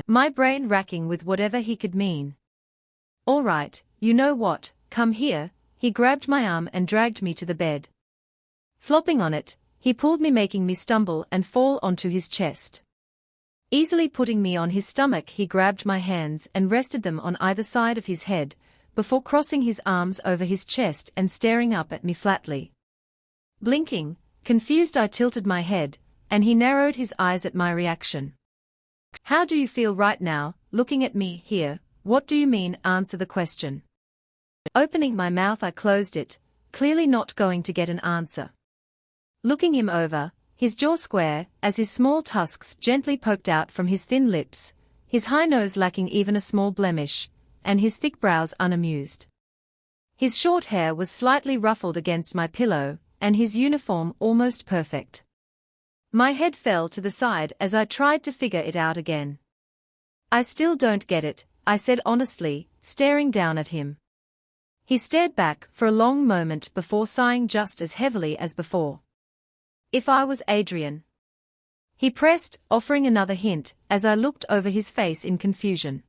My brain racking with whatever he could mean. All right, you know what, come here, he grabbed my arm and dragged me to the bed. Flopping on it, he pulled me, making me stumble and fall onto his chest. Easily putting me on his stomach, he grabbed my hands and rested them on either side of his head, before crossing his arms over his chest and staring up at me flatly. Blinking, confused, I tilted my head, and he narrowed his eyes at my reaction. How do you feel right now, looking at me here? What do you mean? Answer the question. Opening my mouth, I closed it, clearly not going to get an answer. Looking him over, his jaw square, as his small tusks gently poked out from his thin lips, his high nose lacking even a small blemish, and his thick brows unamused. His short hair was slightly ruffled against my pillow, and his uniform almost perfect. My head fell to the side as I tried to figure it out again. I still don't get it, I said honestly, staring down at him. He stared back for a long moment before sighing just as heavily as before. If I was Adrian? He pressed, offering another hint, as I looked over his face in confusion.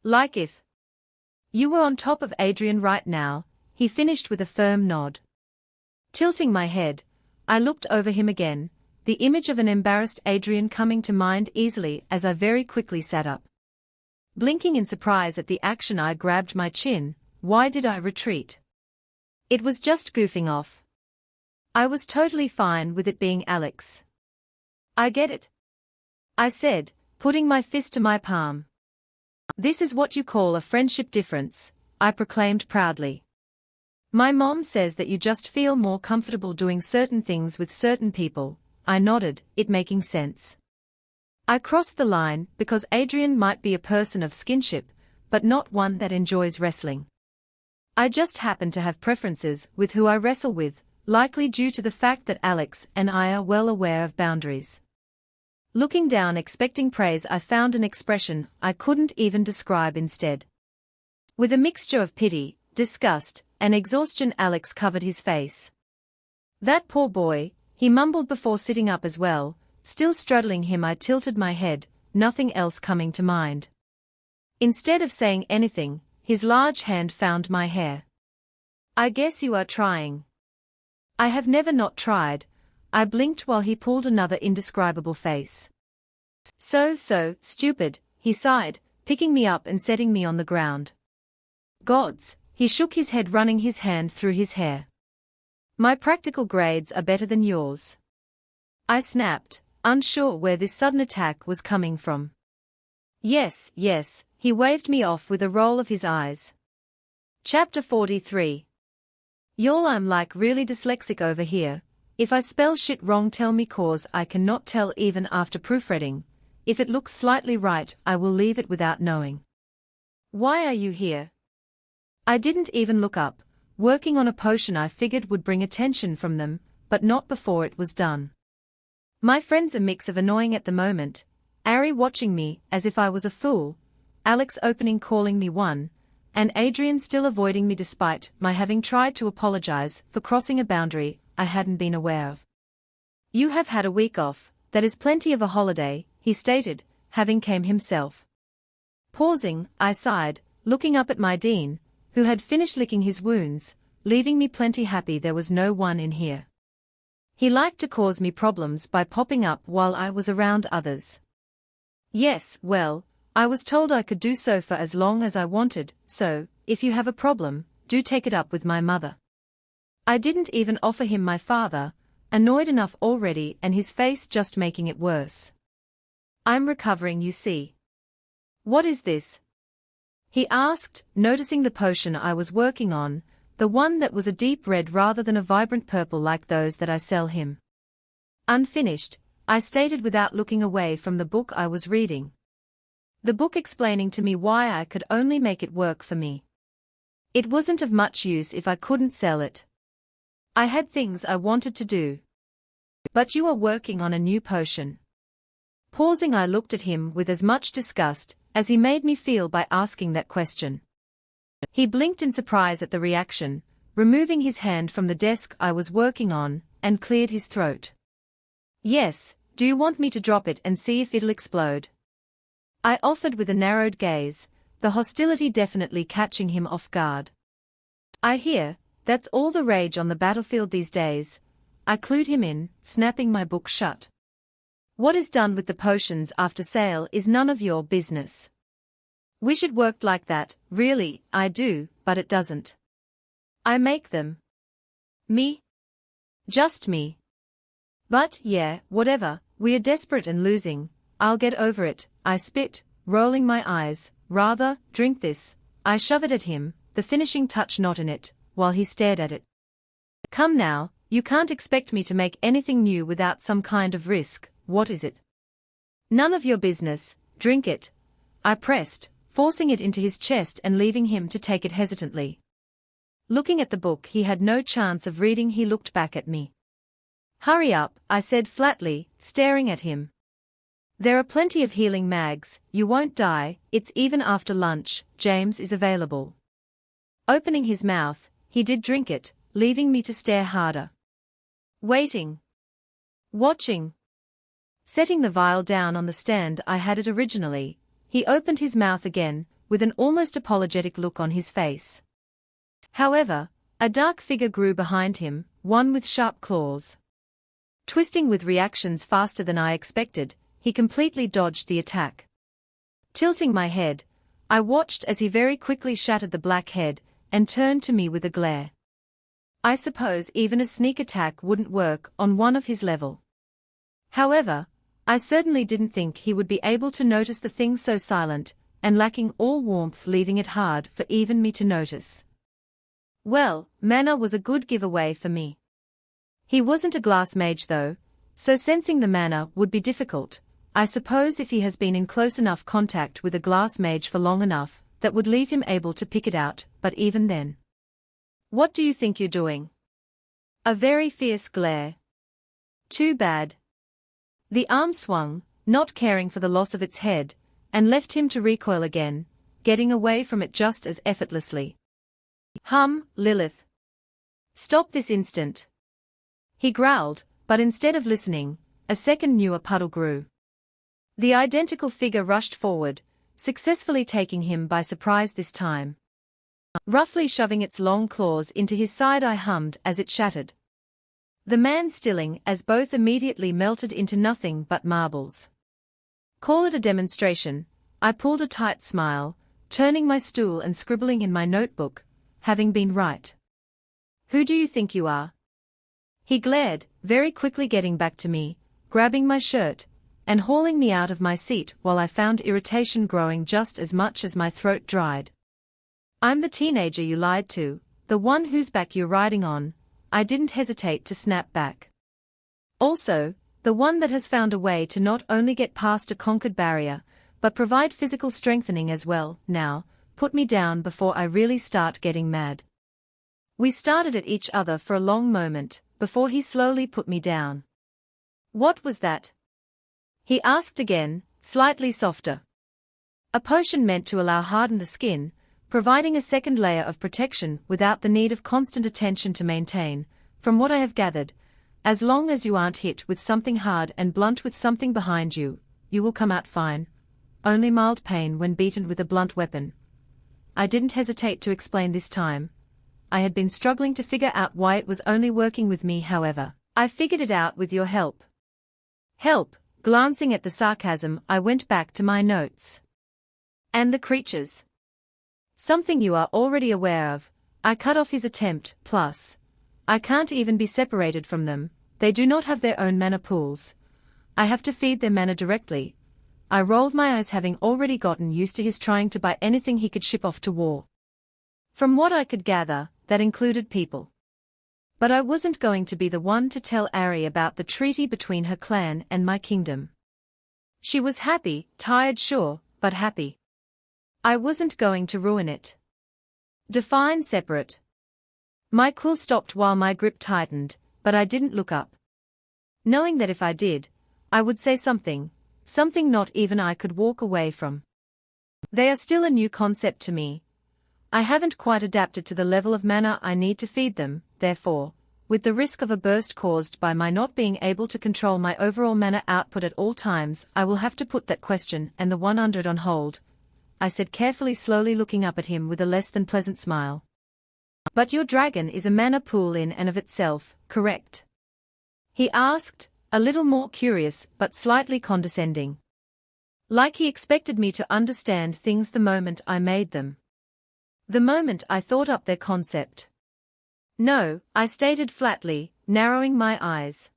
Like if you were on top of Adrian right now, he finished with a firm nod. Tilting my head, I looked over him again, the image of an embarrassed Adrian coming to mind easily as I very quickly sat up. Blinking in surprise at the action, I grabbed my chin. Why did I retreat? It was just goofing off. I was totally fine with it being Alex. I get it, I said, putting my fist to my palm. This is what you call a friendship difference, I proclaimed proudly. My mom says that you just feel more comfortable doing certain things with certain people, I nodded, it making sense. I crossed the line because Adrian might be a person of skinship, but not one that enjoys wrestling. I just happen to have preferences with who I wrestle with, likely due to the fact that Alex and I are well aware of boundaries. Looking down expecting praise, I found an expression I couldn't even describe instead. With a mixture of pity, disgust, and exhaustion, Alex covered his face. That poor boy, he mumbled before sitting up as well, still straddling him. I tilted my head, nothing else coming to mind. Instead of saying anything, his large hand found my hair. I guess you are trying. I have never not tried, I blinked while he pulled another indescribable face. So stupid, he sighed, picking me up and setting me on the ground. Gods, he shook his head, running his hand through his hair. My practical grades are better than yours. I snapped, unsure where this sudden attack was coming from. Yes, he waved me off with a roll of his eyes. Chapter 43. Y'all, I'm like really dyslexic over here. If I spell shit wrong, tell me, cause I cannot tell even after proofreading. If it looks slightly right, I will leave it without knowing. Why are you here? I didn't even look up, working on a potion I figured would bring attention from them, but not before it was done. My friend's a mix of annoying at the moment, Ari watching me as if I was a fool, Alex opening calling me one, and Adrian still avoiding me despite my having tried to apologize for crossing a boundary I hadn't been aware of. You have had a week off, that is plenty of a holiday, he stated, having came himself. Pausing, I sighed, looking up at my dean, who had finished licking his wounds, leaving me plenty happy there was no one in here. He liked to cause me problems by popping up while I was around others. Yes, well, I was told I could do so for as long as I wanted, so, if you have a problem, do take it up with my mother. I didn't even offer him my father, annoyed enough already and his face just making it worse. I'm recovering, you see. What is this? He asked, noticing the potion I was working on, the one that was a deep red rather than a vibrant purple like those that I sell him. Unfinished, I stated without looking away from the book I was reading. The book explaining to me why I could only make it work for me. It wasn't of much use if I couldn't sell it. I had things I wanted to do. But you are working on a new potion. Pausing, I looked at him with as much disgust as he made me feel by asking that question. He blinked in surprise at the reaction, removing his hand from the desk I was working on, and cleared his throat. Yes, do you want me to drop it and see if it'll explode? I offered with a narrowed gaze, the hostility definitely catching him off guard. I hear, that's all the rage on the battlefield these days. I clued him in, snapping my book shut. What is done with the potions after sale is none of your business. Wish it worked like that, really, I do, but it doesn't. I make them. Me? Just me. But, yeah, whatever, we are desperate and losing, I'll get over it, I spit, rolling my eyes. Rather, drink this. I shove it at him, the finishing touch not in it, while he stared at it. Come now, you can't expect me to make anything new without some kind of risk. What is it? None of your business, drink it. I pressed, forcing it into his chest and leaving him to take it hesitantly. Looking at the book he had no chance of reading, he looked back at me. Hurry up, I said flatly, staring at him. There are plenty of healing mags, you won't die, it's even after lunch, James is available. Opening his mouth, he did drink it, leaving me to stare harder. Waiting. Watching. Setting the vial down on the stand I had it originally, he opened his mouth again, with an almost apologetic look on his face. However, a dark figure grew behind him, one with sharp claws. Twisting with reactions faster than I expected, he completely dodged the attack. Tilting my head, I watched as he very quickly shattered the black head, and turned to me with a glare. I suppose even a sneak attack wouldn't work on one of his level. However, I certainly didn't think he would be able to notice the thing so silent, and lacking all warmth, leaving it hard for even me to notice. Well, mana was a good giveaway for me. He wasn't a glass mage though, so sensing the mana would be difficult. I suppose if he has been in close enough contact with a glass mage for long enough, that would leave him able to pick it out, but even then. What do you think you're doing? A very fierce glare. Too bad. The arm swung, not caring for the loss of its head, and left him to recoil again, getting away from it just as effortlessly. Lilith. Stop this instant. He growled, but instead of listening, a second newer puddle grew. The identical figure rushed forward, successfully taking him by surprise this time. Roughly shoving its long claws into his side, I hummed as it shattered. The man stilling as both immediately melted into nothing but marbles. Call it a demonstration, I pulled a tight smile, turning my stool and scribbling in my notebook, having been right. Who do you think you are? He glared, very quickly getting back to me, grabbing my shirt, and hauling me out of my seat while I found irritation growing just as much as my throat dried. I'm the teenager you lied to, the one whose back you're riding on, I didn't hesitate to snap back. Also, the one that has found a way to not only get past a conquered barrier, but provide physical strengthening as well. Now, put me down before I really start getting mad. We started at each other for a long moment, before he slowly put me down. What was that? He asked again, slightly softer. A potion meant to allow harden the skin, providing a second layer of protection without the need of constant attention to maintain. From what I have gathered, as long as you aren't hit with something hard and blunt with something behind you, you will come out fine. Only mild pain when beaten with a blunt weapon. I didn't hesitate to explain this time. I had been struggling to figure out why it was only working with me, however. I figured it out with your help. Help? Glancing at the sarcasm, I went back to my notes. And the creatures? Something you are already aware of. I cut off his attempt, plus. I can't even be separated from them, they do not have their own mana pools. I have to feed their mana directly. I rolled my eyes, having already gotten used to his trying to buy anything he could ship off to war. From what I could gather, that included people. But I wasn't going to be the one to tell Ari about the treaty between her clan and my kingdom. She was happy, tired sure, but happy. I wasn't going to ruin it. Define separate. My quill stopped while my grip tightened, but I didn't look up. Knowing that if I did, I would say something not even I could walk away from. They are still a new concept to me. I haven't quite adapted to the level of mana I need to feed them, therefore, with the risk of a burst caused by my not being able to control my overall mana output at all times, I will have to put that question and the one under it on hold, I said carefully, slowly looking up at him with a less than pleasant smile. But your dragon is a mana pool in and of itself, correct? He asked, a little more curious but slightly condescending. Like he expected me to understand things the moment I made them. The moment I thought up their concept. No, I stated flatly, narrowing my eyes.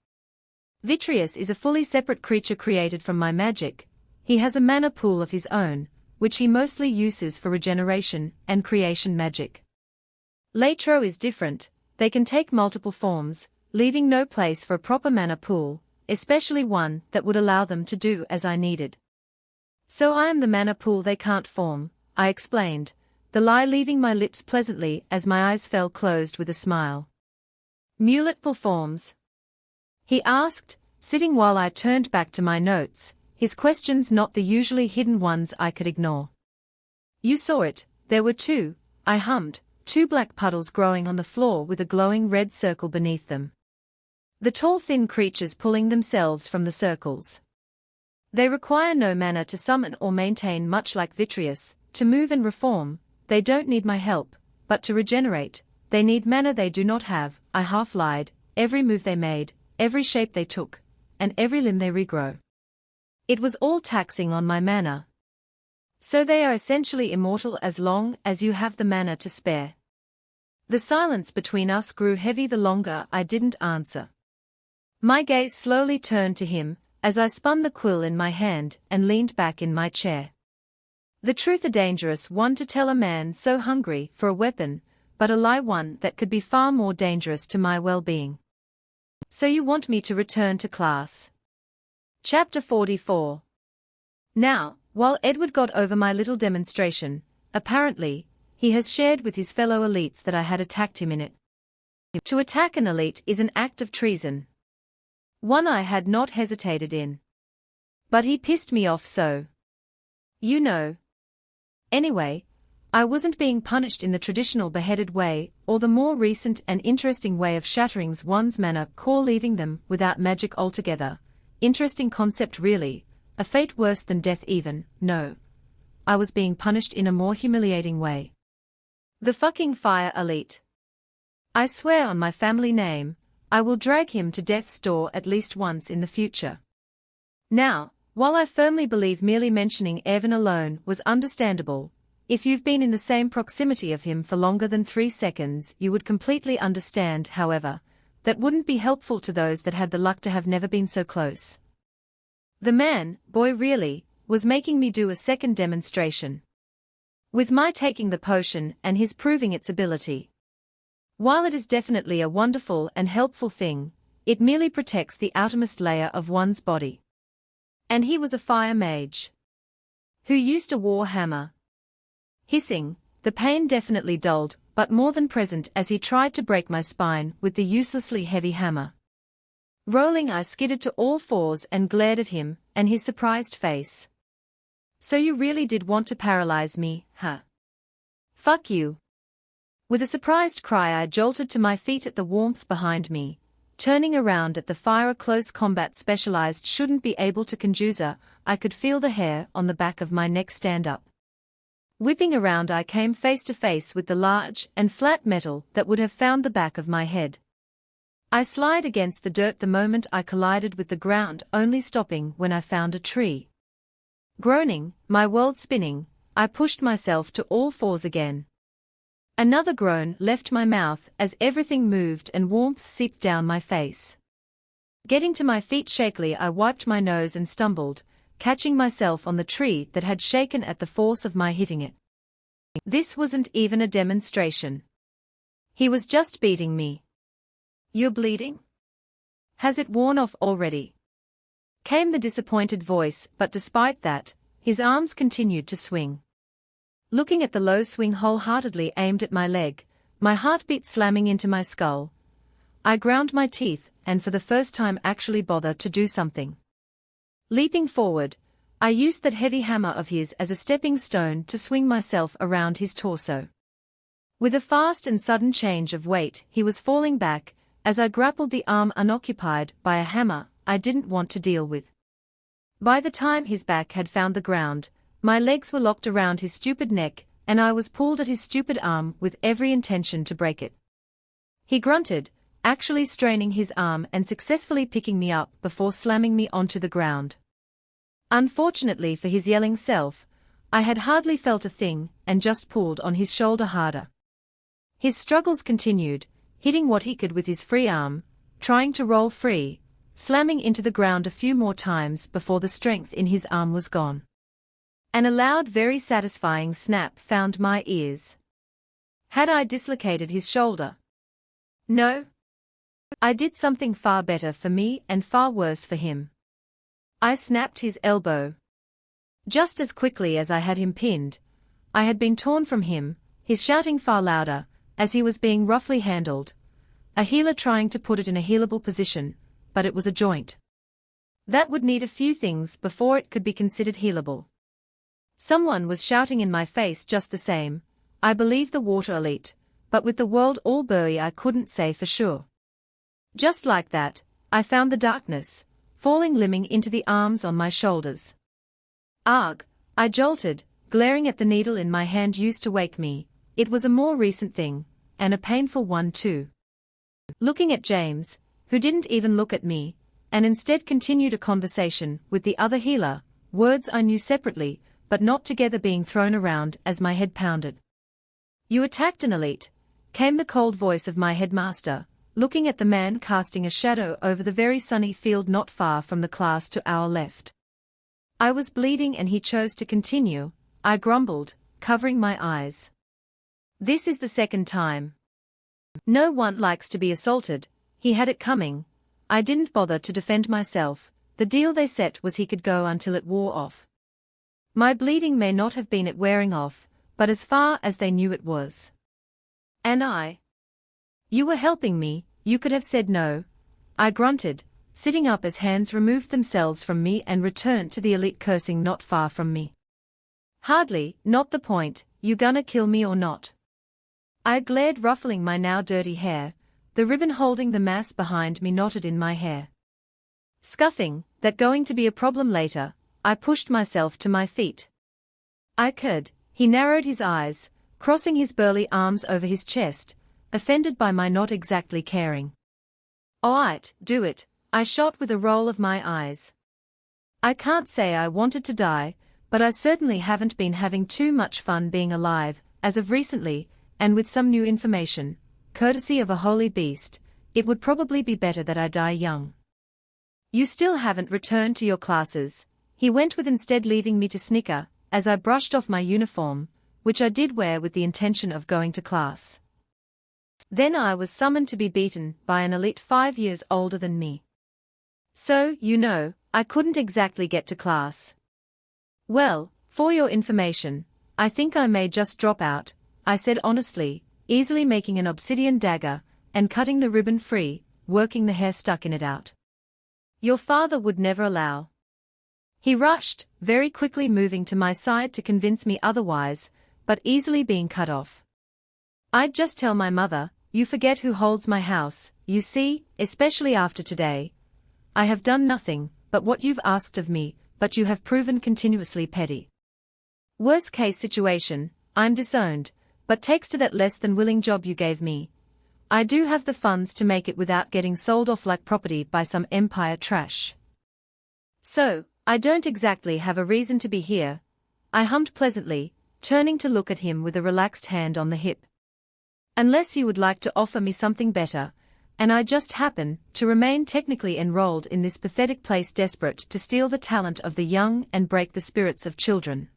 Vitreous is a fully separate creature created from my magic. He has a mana pool of his own, which he mostly uses for regeneration and creation magic. Latro is different, they can take multiple forms, leaving no place for a proper mana pool, especially one that would allow them to do as I needed. So I am the mana pool they can't form, I explained, the lie leaving my lips pleasantly as my eyes fell closed with a smile. Multiple forms? He asked, sitting while I turned back to my notes, his questions not the usually hidden ones I could ignore. You saw it, there were two, I hummed, two black puddles growing on the floor with a glowing red circle beneath them. The tall thin creatures pulling themselves from the circles. They require no mana to summon or maintain, much like Vitreous, to move and reform. They don't need my help, but to regenerate, they need mana they do not have, I half lied, every move they made, every shape they took, and every limb they regrow. It was all taxing on my mana. So they are essentially immortal as long as you have the mana to spare. The silence between us grew heavy the longer I didn't answer. My gaze slowly turned to him, as I spun the quill in my hand and leaned back in my chair. The truth, a dangerous one to tell a man so hungry for a weapon, but a lie one that could be far more dangerous to my well-being. So you want me to return to class? Chapter 44. Now, while Edward got over my little demonstration, apparently, he has shared with his fellow elites that I had attacked him in it. To attack an elite is an act of treason. One I had not hesitated in. But he pissed me off so. You know. Anyway, I wasn't being punished in the traditional beheaded way, or the more recent and interesting way of shattering one's mana core, leaving them without magic altogether. Interesting concept really, a fate worse than death even. No. I was being punished in a more humiliating way. The fucking fire elite. I swear on my family name, I will drag him to death's door at least once in the future. Now, while I firmly believe merely mentioning Evan alone was understandable, if you've been in the same proximity of him for longer than 3 seconds you would completely understand. However, that wouldn't be helpful to those that had the luck to have never been so close. The man, boy really, was making me do a second demonstration. With my taking the potion and his proving its ability. While it is definitely a wonderful and helpful thing, it merely protects the outermost layer of one's body. And he was a fire mage. Who used a war hammer. Hissing, the pain definitely dulled, but more than present as he tried to break my spine with the uselessly heavy hammer. Rolling, I skidded to all fours and glared at him and his surprised face. So you really did want to paralyze me, huh? Fuck you. With a surprised cry I jolted to my feet at the warmth behind me. Turning around at the fire, a close combat specialized shouldn't be able to conjure. I could feel the hair on the back of my neck stand up. Whipping around, I came face to face with the large and flat metal that would have found the back of my head. I slid against the dirt the moment I collided with the ground, only stopping when I found a tree. Groaning, my world spinning, I pushed myself to all fours again. Another groan left my mouth as everything moved and warmth seeped down my face. Getting to my feet shakily, I wiped my nose and stumbled, catching myself on the tree that had shaken at the force of my hitting it. This wasn't even a demonstration. He was just beating me. You're bleeding? Has it worn off already? Came the disappointed voice, but despite that, his arms continued to swing. Looking at the low swing wholeheartedly aimed at my leg, my heartbeat slamming into my skull, I ground my teeth and for the first time actually bothered to do something. Leaping forward, I used that heavy hammer of his as a stepping stone to swing myself around his torso. With a fast and sudden change of weight, he was falling back, as I grappled the arm unoccupied by a hammer I didn't want to deal with. By the time his back had found the ground, my legs were locked around his stupid neck, and I was pulled at his stupid arm with every intention to break it. He grunted, actually straining his arm and successfully picking me up before slamming me onto the ground. Unfortunately for his yelling self, I had hardly felt a thing and just pulled on his shoulder harder. His struggles continued, hitting what he could with his free arm, trying to roll free, slamming into the ground a few more times before the strength in his arm was gone. And a loud, very satisfying snap found my ears. Had I dislocated his shoulder? No. I did something far better for me and far worse for him. I snapped his elbow. Just as quickly as I had him pinned, I had been torn from him, his shouting far louder, as he was being roughly handled. A healer trying to put it in a healable position, but it was a joint. That would need a few things before it could be considered healable. Someone was shouting in my face just the same, I believe the water elite, but with the world all blurry I couldn't say for sure. Just like that, I found the darkness, falling limbing into the arms on my shoulders. Arg, I jolted, glaring at the needle in my hand used to wake me. It was a more recent thing, and a painful one too. Looking at James, who didn't even look at me, and instead continued a conversation with the other healer, words I knew separately, but not together being thrown around as my head pounded. You attacked an elite, came the cold voice of my headmaster, looking at the man casting a shadow over the very sunny field not far from the class to our left. I was bleeding and he chose to continue, I grumbled, covering my eyes. This is the second time. No one likes to be assaulted, he had it coming. I didn't bother to defend myself, the deal they set was he could go until it wore off. My bleeding may not have been it wearing off, but as far as they knew it was. And I? You were helping me, you could have said no. I grunted, sitting up as hands removed themselves from me and returned to the elite cursing not far from me. Hardly, not the point, you gonna kill me or not? I glared, ruffling my now dirty hair, the ribbon holding the mass behind me knotted in my hair. Scuffing, that going to be a problem later, I pushed myself to my feet. I could, he narrowed his eyes, crossing his burly arms over his chest, offended by my not exactly caring. Alright, do it, I shot with a roll of my eyes. I can't say I wanted to die, but I certainly haven't been having too much fun being alive, as of recently, and with some new information, courtesy of a holy beast, it would probably be better that I die young. You still haven't returned to your classes, he went with, instead leaving me to snicker, as I brushed off my uniform, which I did wear with the intention of going to class. Then I was summoned to be beaten by an elite 5 years older than me. So, you know, I couldn't exactly get to class. Well, for your information, I think I may just drop out, I said honestly, easily making an obsidian dagger, and cutting the ribbon free, working the hair stuck in it out. Your father would never allow. He rushed, very quickly moving to my side to convince me otherwise, but easily being cut off. I'd just tell my mother, you forget who holds my house, you see, especially after today. I have done nothing but what you've asked of me, but you have proven continuously petty. Worst case situation, I'm disowned, but takes to that less than willing job you gave me. I do have the funds to make it without getting sold off like property by some empire trash. So, I don't exactly have a reason to be here, I hummed pleasantly, turning to look at him with a relaxed hand on the hip. Unless you would like to offer me something better, and I just happen to remain technically enrolled in this pathetic place desperate to steal the talent of the young and break the spirits of children.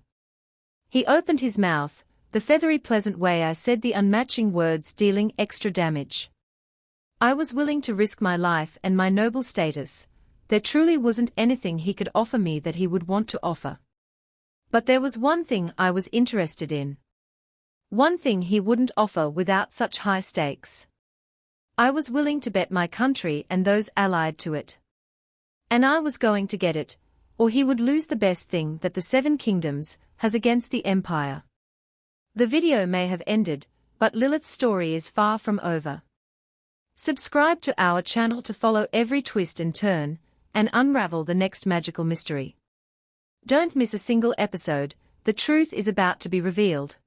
He opened his mouth, the feathery pleasant way I said the unmatching words dealing extra damage. I was willing to risk my life and my noble status. There truly wasn't anything he could offer me that he would want to offer. But there was one thing I was interested in. One thing he wouldn't offer without such high stakes. I was willing to bet my country and those allied to it. And I was going to get it, or he would lose the best thing that the Seven Kingdoms has against the Empire. The video may have ended, but Lilith's story is far from over. Subscribe to our channel to follow every twist and turn, and unravel the next magical mystery. Don't miss a single episode, the truth is about to be revealed.